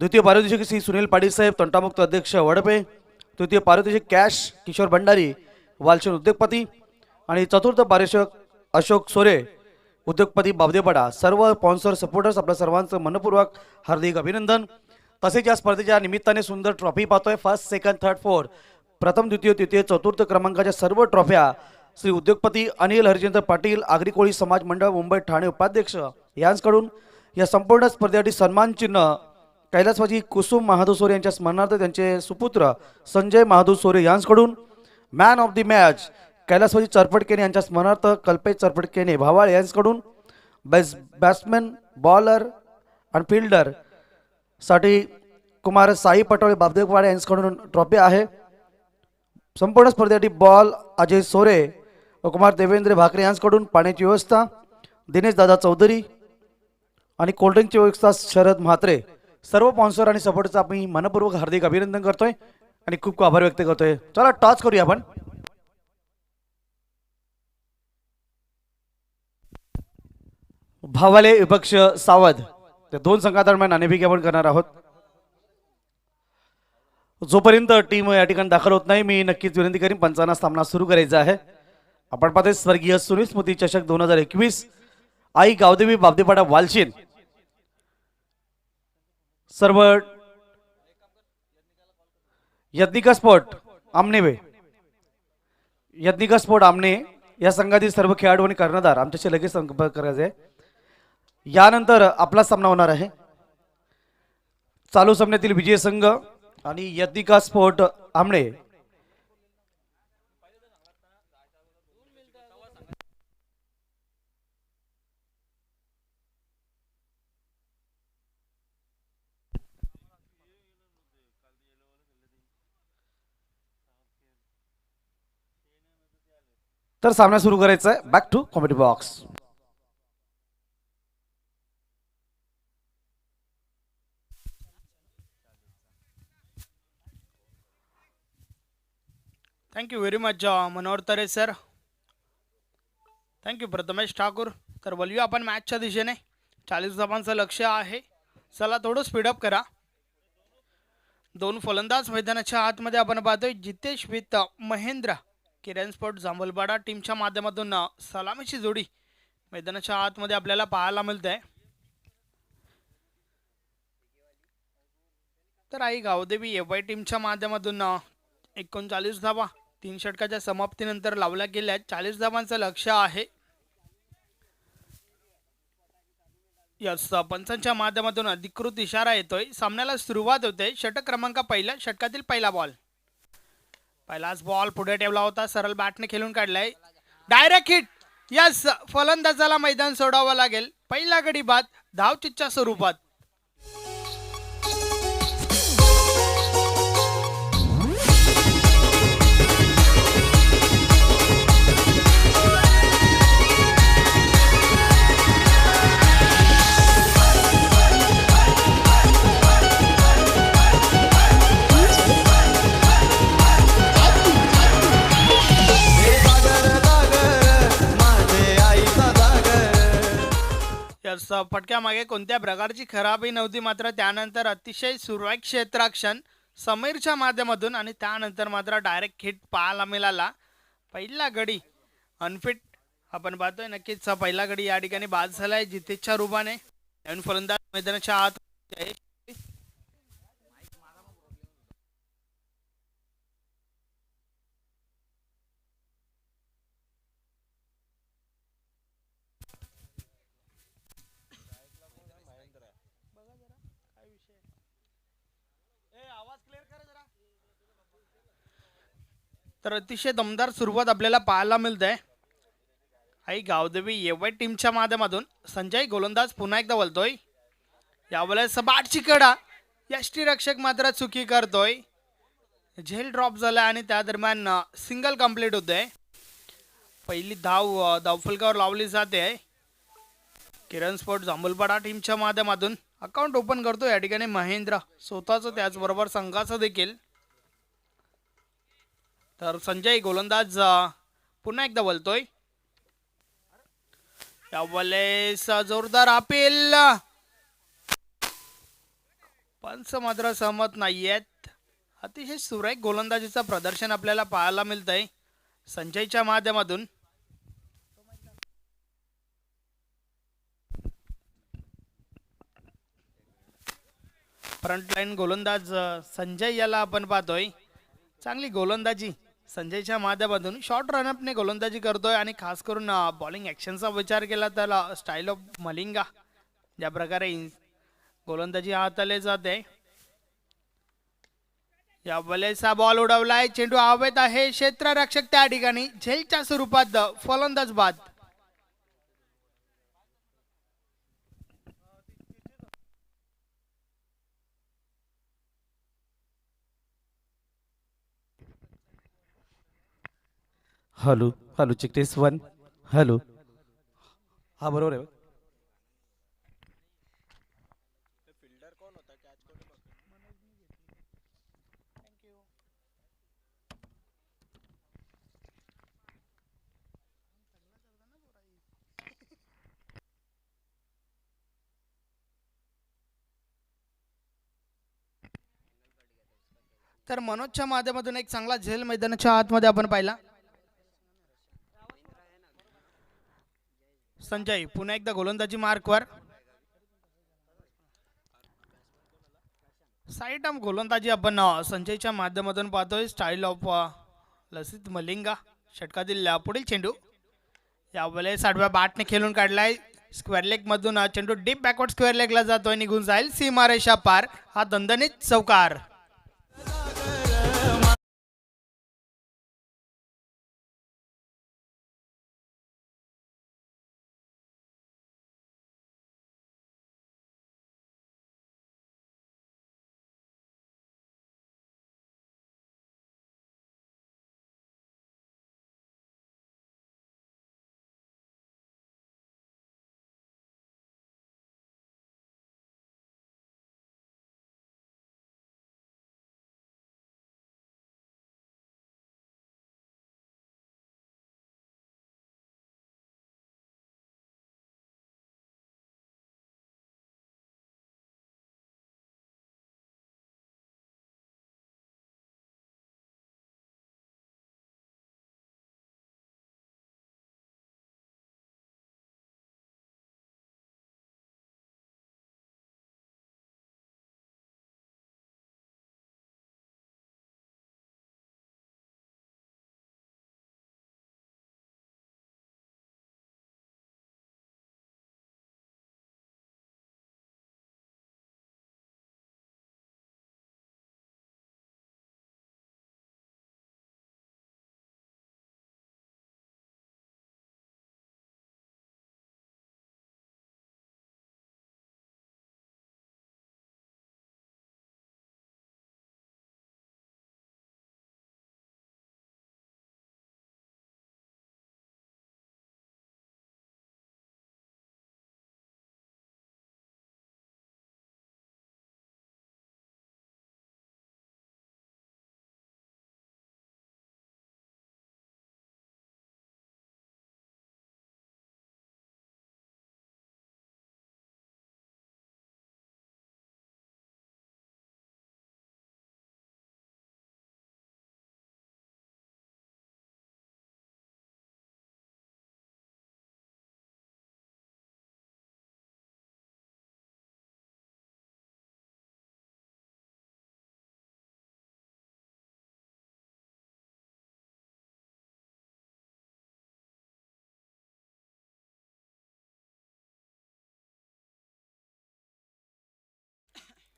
द्वितीय पारितोषिक श्री सुनील पाटील साहेब तंटामुक्त अध्यक्ष वडपे, तृतीय पारितोषिक कॅश किशोर भंडारी वालशन उद्योगपती, आणि चतुर्थ पारितोषिक अशोक सोरे उद्योगपती बावदेपाडा. सर्व स्पॉन्सर सपोर्टर्स आपल्या सर्वांचं मनपूर्वक हार्दिक अभिनंदन. तसेच या स्पर्धेच्या निमित्ताने सुंदर ट्रॉफी पाहतोय. फर्स्ट, सेकंड, थर्ड, फोर्थ, प्रथम, द्वितीय, तृतीय, चतुर्थ क्रमांकाच्या सर्व ट्रॉफ्या श्री उद्योगपती अनिल हरिचंद्र पाटील आगरी कोळी समाज मंडळ मुंबई ठाणे उपाध्यक्ष यांच्याकडून या संपूर्ण स्पर्धेसाठी सन्मान चिन्ह कैलासवासी कुसुम महादू सोरे यांच्या स्मरणार्थ त्यांचे सुपुत्र संजय महादू सोरे यांच्याकडून. मॅन ऑफ द मॅच कैलासवासी चरफटकेने यांच्या स्मरणार्थ कल्पेश चरफटकेने भावाळ यांच्याकडून. बॅट्समॅन, बॉलर आणि फिल्डर साठी कुमार साई पटोळे बाबदेवाडे यांच्याकडून ट्रॉफी आहे. संपूर्ण स्पर्धेसाठी बॉल अजय सोरे व कुमार देवेंद्र भाकरे यांच्याकडून. पाण्याची व्यवस्था दिनेश दादा चौधरी, आणि कोल्ड्रिंकची व्यवस्था शरद म्हात्रे. सर्व स्पॉन्सर आणि सपोर्टचं आम्ही मनपूर्वक हार्दिक अभिनंदन करतोय आणि खूप खूप आभार व्यक्त करतोय. चला टॉस करूया आपण. भावाले विपक्ष सावध, त्या 2 संघादरम्यान नाणेफेक आपण करणार आहोत. जोपर्यंत टीम या ठिकाणी दाखल होत नाही मी नक्कीच विनंती करीन पंचांना सामना सुरू करायचा आहे. आपण पाहतोय स्वर्गीय सुनील स्मृती चषक 2021 आई गावदेवी बाबदेपाडा वालशीन सर्व यज्ञिका स्पोर्ट आमने यज्ञिका स्पोर्ट आमने या संघातील सर्व खेळाडू आणि कर्णधार आमच्याशी लगेच संपर्क करायचे आहे. यानंतर आपला सामना होणार आहे चालू सामन्यातील विजय संघ आणि यज्ञिका स्पोर्ट आमने. तर सामना सुरू करायचा आहे. Back to comedy box. Thank you very much Manohar Tare sir. Thank you Prathamesh Thakur. तर बोलूया आपण मॅचच्या दिशेने. 40 धावांचं लक्ष आहे. चला थोडं स्पीडअप करा. दोन फलंदाज मैदानाच्या आतमध्ये आपण पाहतोय जितेश विथ महेंद्र किरण स्पोर्ट जांभूलपाडा टीमच्या माध्यमातून सलामीची जोडी मैदानाच्या आतमध्ये आपल्याला पाहायला मिळते. तर आई गावदेवी एवाय टीमच्या माध्यमातून 39 धावा 3 षटकाच्या समाप्तीनंतर लावल्या गेल्या. 40 धावांचं लक्ष आहे. यस पंचांच्या माध्यमातून अधिकृत इशारा येतोय. सामन्याला सुरुवात होते. षटक क्रमांक पहिला षटकातील पहिला बॉल. पहिलाच बॉल पुढे ठेवला होता. सरळ बॅटने खेळून काढलाय. Direct hit. यस फलंदाजाला मैदान सोडावं लागेल. पहिला गडी बाद धावचितच्या स्वरूपात. फटक्या मागे कोणत्या प्रकारची खराबी नव्हती. मात्र त्यानंतर अतिशय सुरक्षित क्षेत्ररक्षण समीरच्या माध्यमातून आणि त्यानंतर मात्र डायरेक्ट हिट पाहायला मिळाला. पहिला गडी अनफिट आपण पाहतोय. नक्कीच पहिला गडी या ठिकाणी बाद झालाय जितेशच्या रूपाने. नवीन फलंदाज मैदानाच्या आत. तर अतिशय दमदार सुरुवात आपल्याला पाहायला मिळते. आई गावदेवी एवाय टीमच्या माध्यमातून संजय गोलंदाज पुन्हा एकदा बोलतोय. यावेळेस बाटची कडा यष्टीरक्षक मात्र चुकी करतोय. झेल ड्रॉप झाला आणि त्या दरम्यान सिंगल कंप्लीट होते. पहिली धावफलकावर लावली जाते. किरण स्पोर्ट जांभूलपाडा टीमच्या माध्यमातून अकाउंट ओपन करतो या ठिकाणी महेंद्र स्वतःचं त्याचबरोबर संघाचं देखील. तर संजय गोलंदाज पुन्हा एकदा बोलतोय. यावेळेस जोरदार अपील. पंच मात्र सहमत नाहीयेत. अतिशय सुरेख गोलंदाजीचं प्रदर्शन आपल्याला पाहायला मिळतंय संजयच्या माध्यमातून. फ्रंटलाईन गोलंदाज संजय याला आपण पाहतोय. चांगली गोलंदाजी संजयच्या माध्यमातून. शॉर्ट रनअपने गोलंदाजी करतोय आणि खास करून बॉलिंग ॲक्शनचा विचार केला तर स्टाईल ऑफ मलिंगा ज्या प्रकारे गोलंदाजी हाताळली जाते. यावेळेस हा बॉल उडवलाय. चेंडू हवेत आहे. क्षेत्ररक्षक त्या ठिकाणी झेलच्या स्वरूपात फलंदाज बाद. Hello hello check test 1. Hello हा बरोबर आहे. तर मनोजच्या माध्यमातून एक चांगला झेल मैदानाच्या आतमध्ये आपण पाहिला. संजय पुन्हा एकदा गोलंदाजी मार्कवर. साईड आर्म गोलंदाजी आपण संजयच्या माध्यमातून पाहतोय. Style of Lasith Malinga. षटकातील पुढील चेंडू यावेळेस आडव्या बॅटने खेळून काढलाय. स्क्वेअर लेग मधून चेंडू डीप बॅकवर्ड स्क्वेअर लेगला जातोय, निघून जाईल सीमारेषा पार. हा दणदणीत चौकार.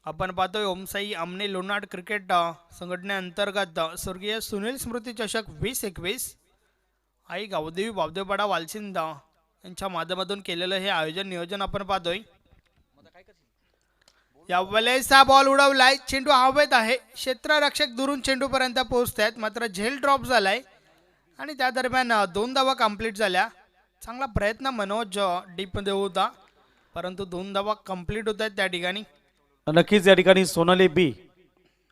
आपण पाहतोय ओमसाई आमने लोणाड क्रिकेट संघटनेअंतर्गत स्वर्गीय सुनील स्मृती चषक 2021 आई गावदेवी बावदेवपाडा वालसिंद यांच्या माध्यमातून केलेलं हे आयोजन नियोजन आपण पाहतोय. यावेळेस हा बॉल उडवलाय. चेंडू हवेत आहे. क्षेत्ररक्षक दुरून चेंडू पर्यंत पोहोचतायत, मात्र झेल ड्रॉप झालाय आणि त्या दरम्यान 2 धावा कंप्लीट झाल्या. चांगला प्रयत्न मनोज डीप मध्ये होता, परंतु 2 धावा कंप्लीट होत आहेत त्या ठिकाणी. नक्कीच या ठिकाणी सोनाली बी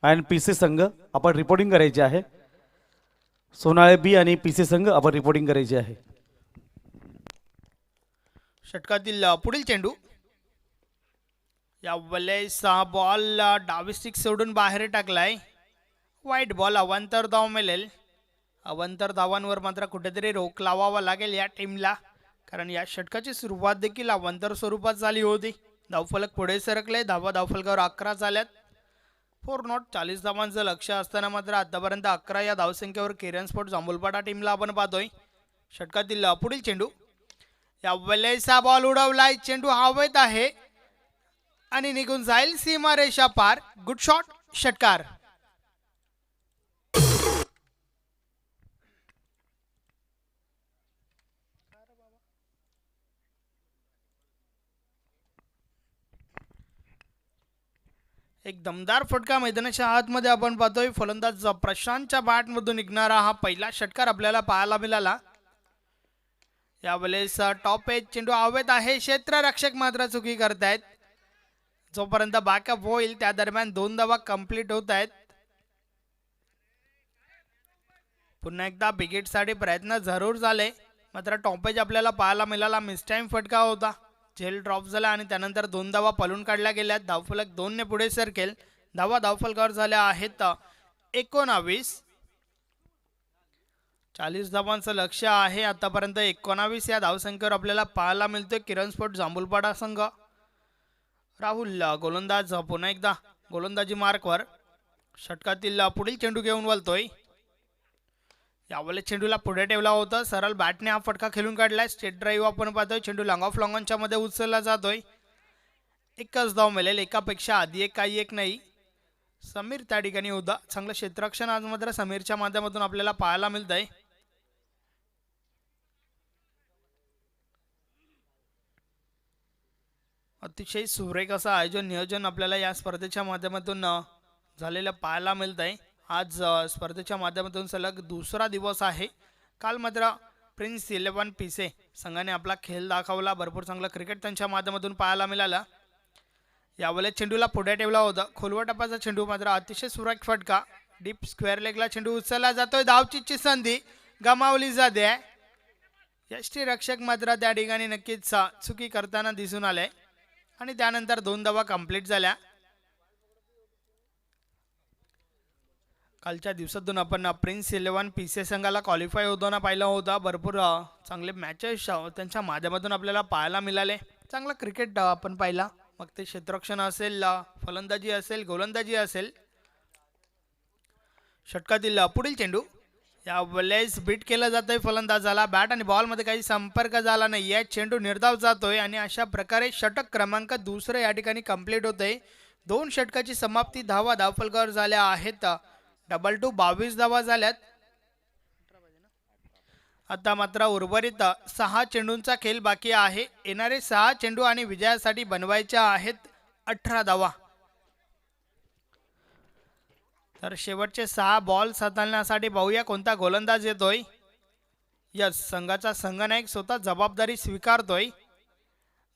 आणि पीसी संघ आपण रिपोर्टिंग करायची आहे. सोनाली बी आणि पीसी संघ आपण रिपोर्टिंग करायची आहे. षटकातील पुढील चेंडू यावेळेस हा बॉल डावी स्टिक सोडून बाहेर टाकलाय. वाईट बॉल. अवांतर धाव मिळेल. अवांतर धावांवर मात्र कुठेतरी रोख लावावा लागेल या टीमला, कारण या षटकाची सुरुवात देखील अवांतर स्वरूपात झाली होती. धावफलक पुढे सरकले. धावफलकावर 11 झाल्यात. 4 नॉट 40 धावांचं लक्ष असताना मात्र आतापर्यंत 11 या धावसंख्येवर केरन स्पोर्ट जांभूलपाडा टीमला आपण पाहतोय. षटकातील पुढील चेंडू यावेळेस हा बॉल उडवलाय. चेंडू हवेत आहे आणि निघून जाईल सीमारेषा पार. Good shot. षटकार. एक दमदार फटका मैदानाच्या आतमध्ये आपण पाहतोय. फलंदाज प्रशांतच्या बॅटमधून निघणारा हा पहिला षटकार आपल्याला पाहायला मिळाला. यावेळेस टॉप एज चेंडू हवेत आहे. क्षेत्ररक्षक मात्र चुकी करतायत. जोपर्यंत बॅकअप होईल त्या दरम्यान 2 धावा कंप्लीट होत आहेत. पुन्हा एकदा बिगेटसाठी प्रयत्न जरूर झाले, मात्र टॉपेज आपल्याला पाहायला मिळाला. मिसटाईम फटका होता. झेल ड्रॉप झाला आणि त्यानंतर 2 धावा पळून काढल्या गेल्या. धावफलक 2 ने पुढे सरकेल. धावफलकावर झाल्या आहेत 19. 40 धावांचं लक्ष आहे आतापर्यंत. 19 या धावसंख्येवर आपल्याला पाहायला मिळतोय किरण स्पोर्ट जांभूलपाडा संघ. राहुल गोलंदाज पुन्हा एकदा गोलंदाजी मार्कवर. षटकातील पुढील चेंडू घेऊन वळतोय. यावेळेस चेंडूला पुढे ठेवला होता, सरळ बॅटने हा फटका खेळून काढलाय. स्टेट ड्राईव्ह आपण पाहतोय. चेंडू लॉंग ऑफ लॉंगॉनच्या मध्ये उचलला जातोय. एकच धाव मिळेल, एकापेक्षा आधी एक काही एक नाही. समीर त्या ठिकाणी होता. चांगलं क्षेत्ररक्षण आज मात्र समीरच्या माध्यमातून आपल्याला पाहायला मिळत आहे. अतिशय सुरेख असं आयोजन नियोजन आपल्याला या स्पर्धेच्या माध्यमातून झालेलं पाहायला मिळत आहे. आज स्पर्धेच्या माध्यमातून सलग दुसरा दिवस आहे. काल मात्र प्रिन्स 11 पिसे संघाने आपला खेळ दाखवला. भरपूर चांगलं क्रिकेट त्यांच्या माध्यमातून पाहायला मिळालं. यावेळेस चेंडूला पुढे ठेवला होता. खोलवा टप्प्याचा चेंडू मात्र अतिशय सुरेख फटका. डीप स्क्वेअर लेगला चेंडू उचलला जातोय. धावचीची संधी गमावली जाते. यष्टीरक्षक मात्र त्या ठिकाणी नक्कीच चुकी करताना दिसून आले आणि त्यानंतर 2 धावा कंप्लीट झाल्या. कालच्या दिवसातून आपण प्रिन्स 11 पीसी संघाला क्वालिफाय होताना पाहिलं होता. भरपूर चांगले मॅचेस त्यांच्या माध्यमातून आपल्याला पाहायला मिळाले. चांगला क्रिकेट आपण पाहिला, मग ते क्षेत्ररक्षण असेल, फलंदाजी असेल, गोलंदाजी असेल. षटकातील पुढील चेंडू यावेळेस बीट केलं जातोय फलंदाजाला. बॅट आणि बॉलमध्ये काही संपर्क झाला नाही आहे. चेंडू निर्धाव जातोय आणि अशा प्रकारे षटक क्रमांक दुसरं या ठिकाणी कंप्लीट होतंय. 2 षटकाची समाप्ती. धावा धावफलकावर झाल्या आहेत. डबल टू 22 धावा झाल्यात. आता मात्र उर्वरित 6 चेंडूंचा खेळ बाकी आहे. येणारे 6 चेंडू आणि विजयासाठी बनवायच्या आहेत 18 धावा. तर शेवटचे 6 बॉल हाताळण्यासाठी पाहूया कोणता गोलंदाज येतोय. यस, संघाचा संघनायक स्वतः जबाबदारी स्वीकारतोय.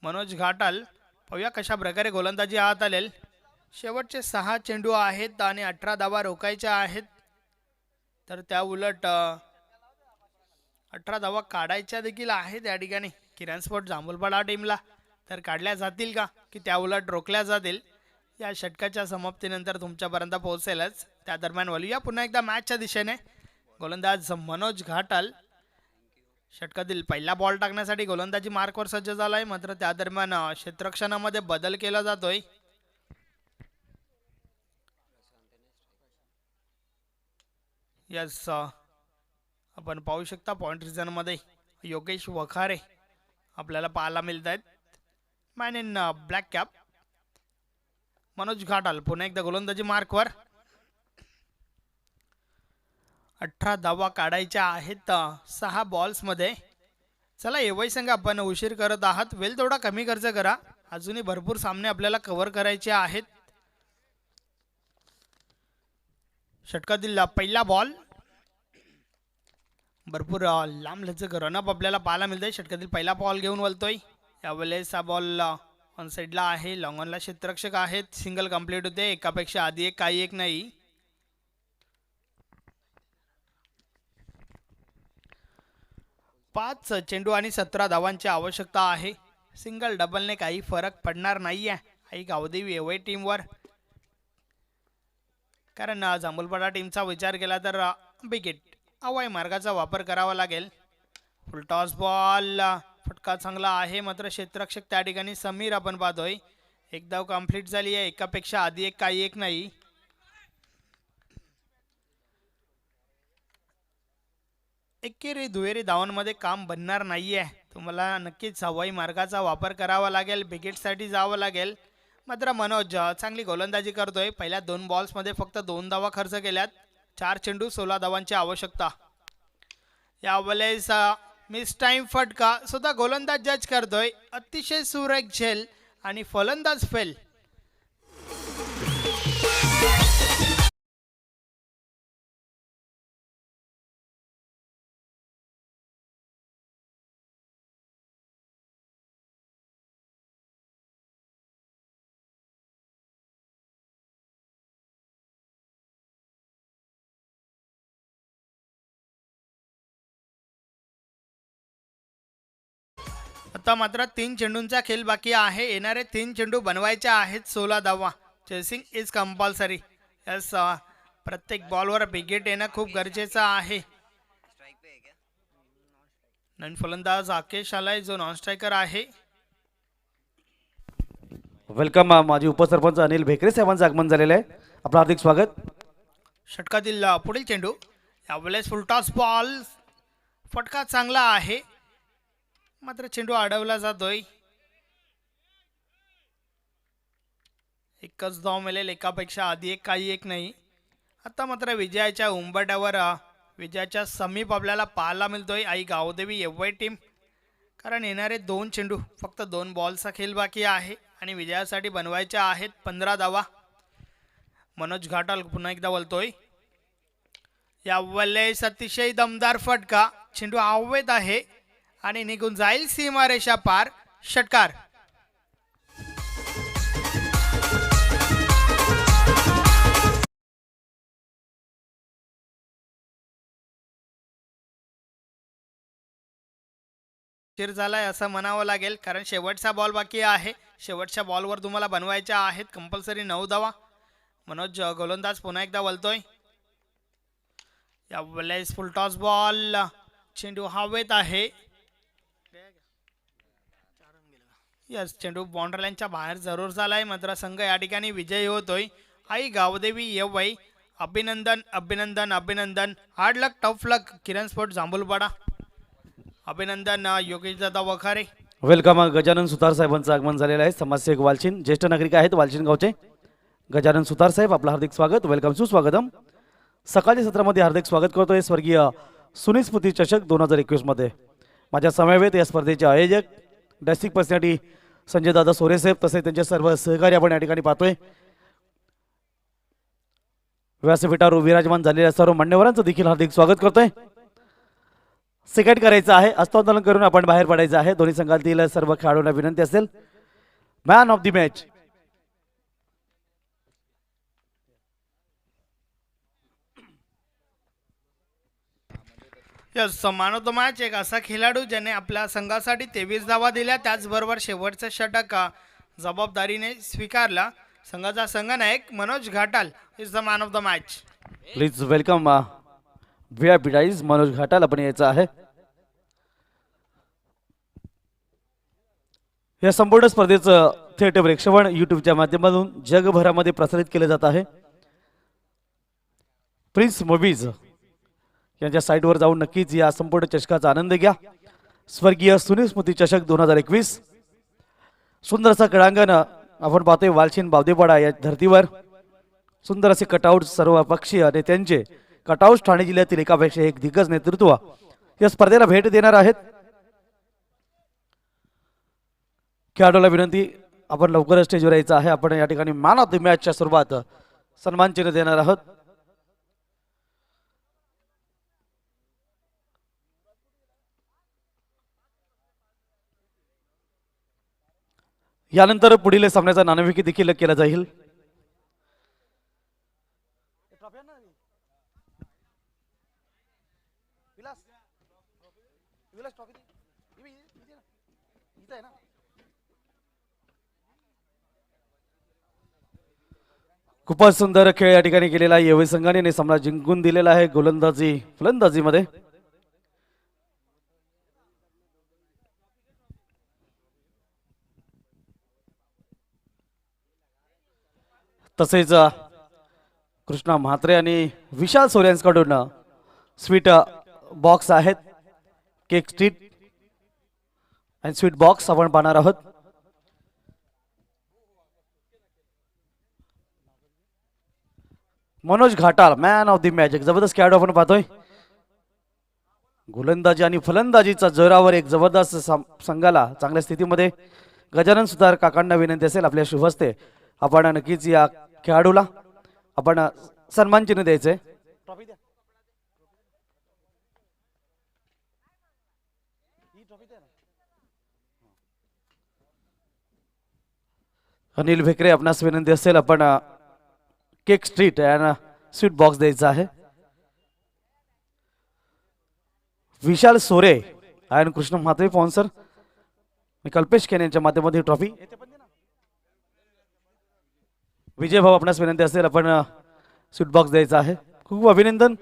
मनोज घाटाल. पाहूया कशा प्रकारे गोलंदाजी हाताळेल. शेवटचे 6 चेंडू आहेत आणि 18 धावा रोखायच्या आहेत. तर त्या उलट 18 धावा काढायच्या देखील आहेत या ठिकाणी किरण स्पोर्ट जांभूलपाडा टीमला. तर काढल्या जातील का की त्या उलट रोखल्या जातील, या षटकाच्या समाप्तीनंतर तुमच्यापर्यंत पोहोचेलच. त्या दरम्यान वळूया पुन्हा एकदा मॅचच्या दिशेने. गोलंदाज मनोज घाटाल षटकातील पहिला बॉल टाकण्यासाठी गोलंदाजी मार्कवर सज्ज झालाय. मात्र त्या दरम्यान क्षेत्ररक्षणामध्ये बदल केला जातोय. यस, आपण पाहू शकता पॉइंट रिझनमध्ये योगेश वखारे आपल्याला पाहायला मिळत आहेत. Man in black cap. Manoj Ghatal पुन्हा एकदा गोलंदाजी मार्कवर. 18 धावा काढायच्या आहेत 6 बॉल्समध्ये. चला एवढी संघ आपण उशीर करत आहात. वेळ थोडा कमी खर्च करा. अजूनही भरपूर सामने आपल्याला कव्हर करायचे आहेत. षटकातील पहिला बॉल. भरपूर लांब लचक रनअप आपल्याला पाहायला मिळतंय. षटकातील पहिला बॉल घेऊन वळतोय. यावेळेस हा बॉल ऑन साईडला आहे. लॉंग ऑनला क्षेत्ररक्षक आहेत. सिंगल कंप्लीट होते. एकापेक्षा आधी एक काही एक नाही. पाच चेंडू आणि 17 धावांची आवश्यकता आहे. सिंगल डबलने काही फरक पडणार नाही आहे आई गावदेवी एवढी टीमवर. कारण जांभूलपाडा टीमचा विचार केला तर विकेट अवय मार्गाचा वापर करावा लागेल. फुल टॉस बॉल. फटका चांगला आहे, मात्र क्षेत्ररक्षक त्या ठिकाणी समीर आपण पाहतोय. एक धाव कंप्लीट झाली आहे. एकापेक्षा आधी एक काही एक नाही. एकेरी दुहेरी धावांमध्ये काम बनणार नाहीये. तुम्हाला नक्कीच हवाई मार्गाचा वापर करावा लागेल. विकेटसाठी जावं लागेल. मात्र मनोज चांगली गोलंदाजी करतोय. पहिल्या 2 बॉल्समध्ये फक्त 2 धावा खर्च केल्यात. 4 चेंडू 16 धावांची आवश्यकता. यावेळेस मिस टाइम फटका. सुद्धा गोलंदाज जज करतोय. अतिशय सुरेख झेल आणि फलंदाज फेल. आता मात्र 3 चेंडूंचा खेळ बाकी आहे. येणारे 3 चेंडू बनवायचे आहेत 16 धावा. Chasing is compulsory. यस, प्रत्येक बॉलवर विकेट येणं खूप गरजेचं आहे. नवीन फलंदाज आकेश आलाय जो नॉन स्ट्रायकर आहे. वेलकम माजी उपसरपंच अनिल भेकरे साहेबांचं आगमन झालेलं आहे. आपलं हार्दिक स्वागत. षटकातील पुढील चेंडू यावेळेस फुलटॉस बॉल. फटका चांगला आहे मात्र चेंडू अडवला जातोय. एकच धाव मिळेल, एकापेक्षा आधी एक काही एक नाही. आता मात्र विजयाच्या उंबरठ्यावर विजयाच्या समीप आपल्याला पाहायला मिळतोय आई गावदेवी एवढी टीम. कारण येणारे 2 चेंडू फक्त 2 बॉलचा खेळ बाकी आहे आणि विजयासाठी बनवायच्या आहेत 15 धावा. मनोज घाटाल पुन्हा एकदा बोलतोय. यावेळेस अतिशय दमदार फटका. चेंडू हवेत आहे आणि निघून जाईल सीमारेषा पार. षटकार. उशीर झालाय असं म्हणावं लागेल कारण शेवटचा बॉल बाकी आहे. शेवटच्या बॉलवर तुम्हाला बनवायच्या आहेत कंपल्सरी 9 धावा. मनोज गोलंदाज पुन्हा एकदा बोलतोय. यावेळेस फुलटॉस बॉल. चेंडू हवेत आहे. यस, चेंडू बाउंड्री लाईनच्या बाहेर जरूर झालाय मात्र संघ या ठिकाणी विजयी होतोय. आई गावदेवी येवई अभिनंदन अभिनंदन अभिनंदन. हार्ड लक टफ लक किरण स्पोर्ट जांभूलपाडा. अभिनंदन योगेश दादा वखारे. वेलकम गजानन सुतार साहेबांचं आगमन झालेलं आहे. समाजसेवक वालचिन ज्येष्ठ नागरिक आहेत वालचिन गावचे. गजानन सुतार साहेब आपलं हार्दिक स्वागत. वेलकम सुस्वागतम. सकाळच्या सत्रामध्ये हार्दिक स्वागत करतोय स्वर्गीय सुनील स्मृती चषक 2021 मध्ये. माझ्या समवेत या स्पर्धेचे आयोजक डिस्ट्रिक्ट पर्सनॅलिटी संजय दादा सोरे साहेब तसेच त्यांचे सर्व सहकारी आपण या ठिकाणी पाहतोय. व्यासपीठावर विराजमान झालेल्या सर्व मान्यवरांचं देखील हार्दिक स्वागत करतोय. सेकंड करायचं आहे, हस्तांदोलन करून आपण बाहेर पडायचं आहे. दोन्ही संघातील सर्व खेळाडूंना विनंती असेल. Man of the match. Yes, man of the match एक असा खेळाडू ज्याने आपल्या संघासाठी 23 धावा दिल्या. त्याचबरोबर शेवटचं षटक जबाबदारीने स्वीकारला. संघाचा संघनायक Manoj Ghatal is the man of the match. Please welcome VIP dais Manoj Ghatal आपण यायचं आहे. या संपूर्ण स्पर्धेचं थेट प्रेक्षेपण यूट्यूबच्या माध्यमातून जगभरामध्ये प्रसारित केले जात आहे. प्रिन्स मूवीज यांच्या साईटवर जाऊन नक्कीच या संपूर्ण चषकाचा आनंद घ्या. स्वर्गीय सुनील स्मृती चषक 2021. सुंदरसा क्रीडांगण आपण पाहतोय वालचिन बावदेपाडा या धर्तीवर. सुंदर असे कटआउट सर्व पक्षीय नेत्यांचे कटआउट ठाणे जिल्ह्यातील एकापेक्षा एक दिग्गज नेतृत्व या स्पर्धेला भेट देणार आहेत. खेळाडूला विनंती आपण लवकरच स्टेजवर यायचं आहे. आपण या ठिकाणी मॅन ऑफ द मॅचच्या सुरुवात सन्मान चिन्ह देणार आहोत. यानंतर पुढील सामन्याचा नाणेफेकी देखील केला जाईल. खूपच सुंदर खेळ या ठिकाणी केलेला आहे. येवई संघाने सामना जिंकून दिलेला आहे गोलंदाजी फलंदाजीमध्ये. तसेच कृष्णा म्हात्रे आणि विशाल सोऱ्यांकडून स्वीट बॉक्स आहेत. केक स्ट्रीट आणि स्वीट बॉक्स आपण पाहणार आहोत. Manoj Ghatal man of the match. एक जबरदस्त खेळाडू आपण पाहतोय. गोलंदाजी आणि फलंदाजीचा जोरावर एक जबरदस्त संघाला चांगल्या स्थितीमध्ये. गजानन सुतार काकांना विनंती असेल आपल्या शुभ हस्ते आपण नक्कीच या खेळाडूला आपण सन्मान चिन्ह द्यायचे. अनिल भेकरे आपणास विनंती असेल आपण केक स्ट्रीट आणि स्वीट बॉक्स द्यायचा आहे. विशाल सोरे आणि कृष्ण म्हात्रे स्पॉन्सर कल्पेश केन यांच्या माध्यमातून ही ट्रॉफी. विजय भाऊ आपणास विनंती असेल आपण स्वीट बॉक्स द्यायचा आहे. खूप अभिनंदन.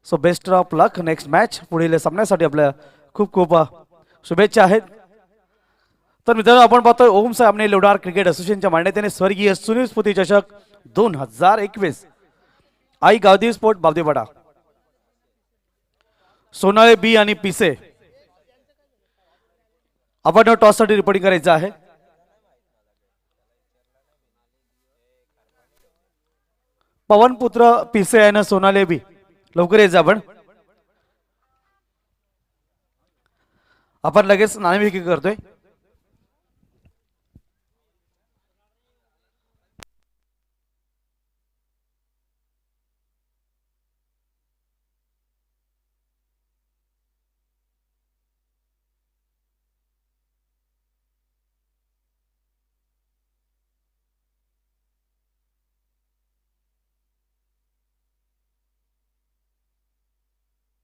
So best of luck next match. पुढील सामन्यासाठी आपल्या खूप खूप शुभेच्छा आहेत. तर मित्रांनो आपण पाहतोय ओम सामने लोणार क्रिकेट असोसिएशनच्या मान्यतेने स्वर्गीय सुनील स्फूर्ती चषक 2021 आई गावदेवी स्पोर्ट बावदेवाडा सोनाळे बी आणि पिसे आपण टॉस साठी रिपोर्टिंग करायचं आहे. पवनपुत्र पिसे आणि सोनाले बी लवकर यायचं आपण लगेच नाणेफेकी करतोय.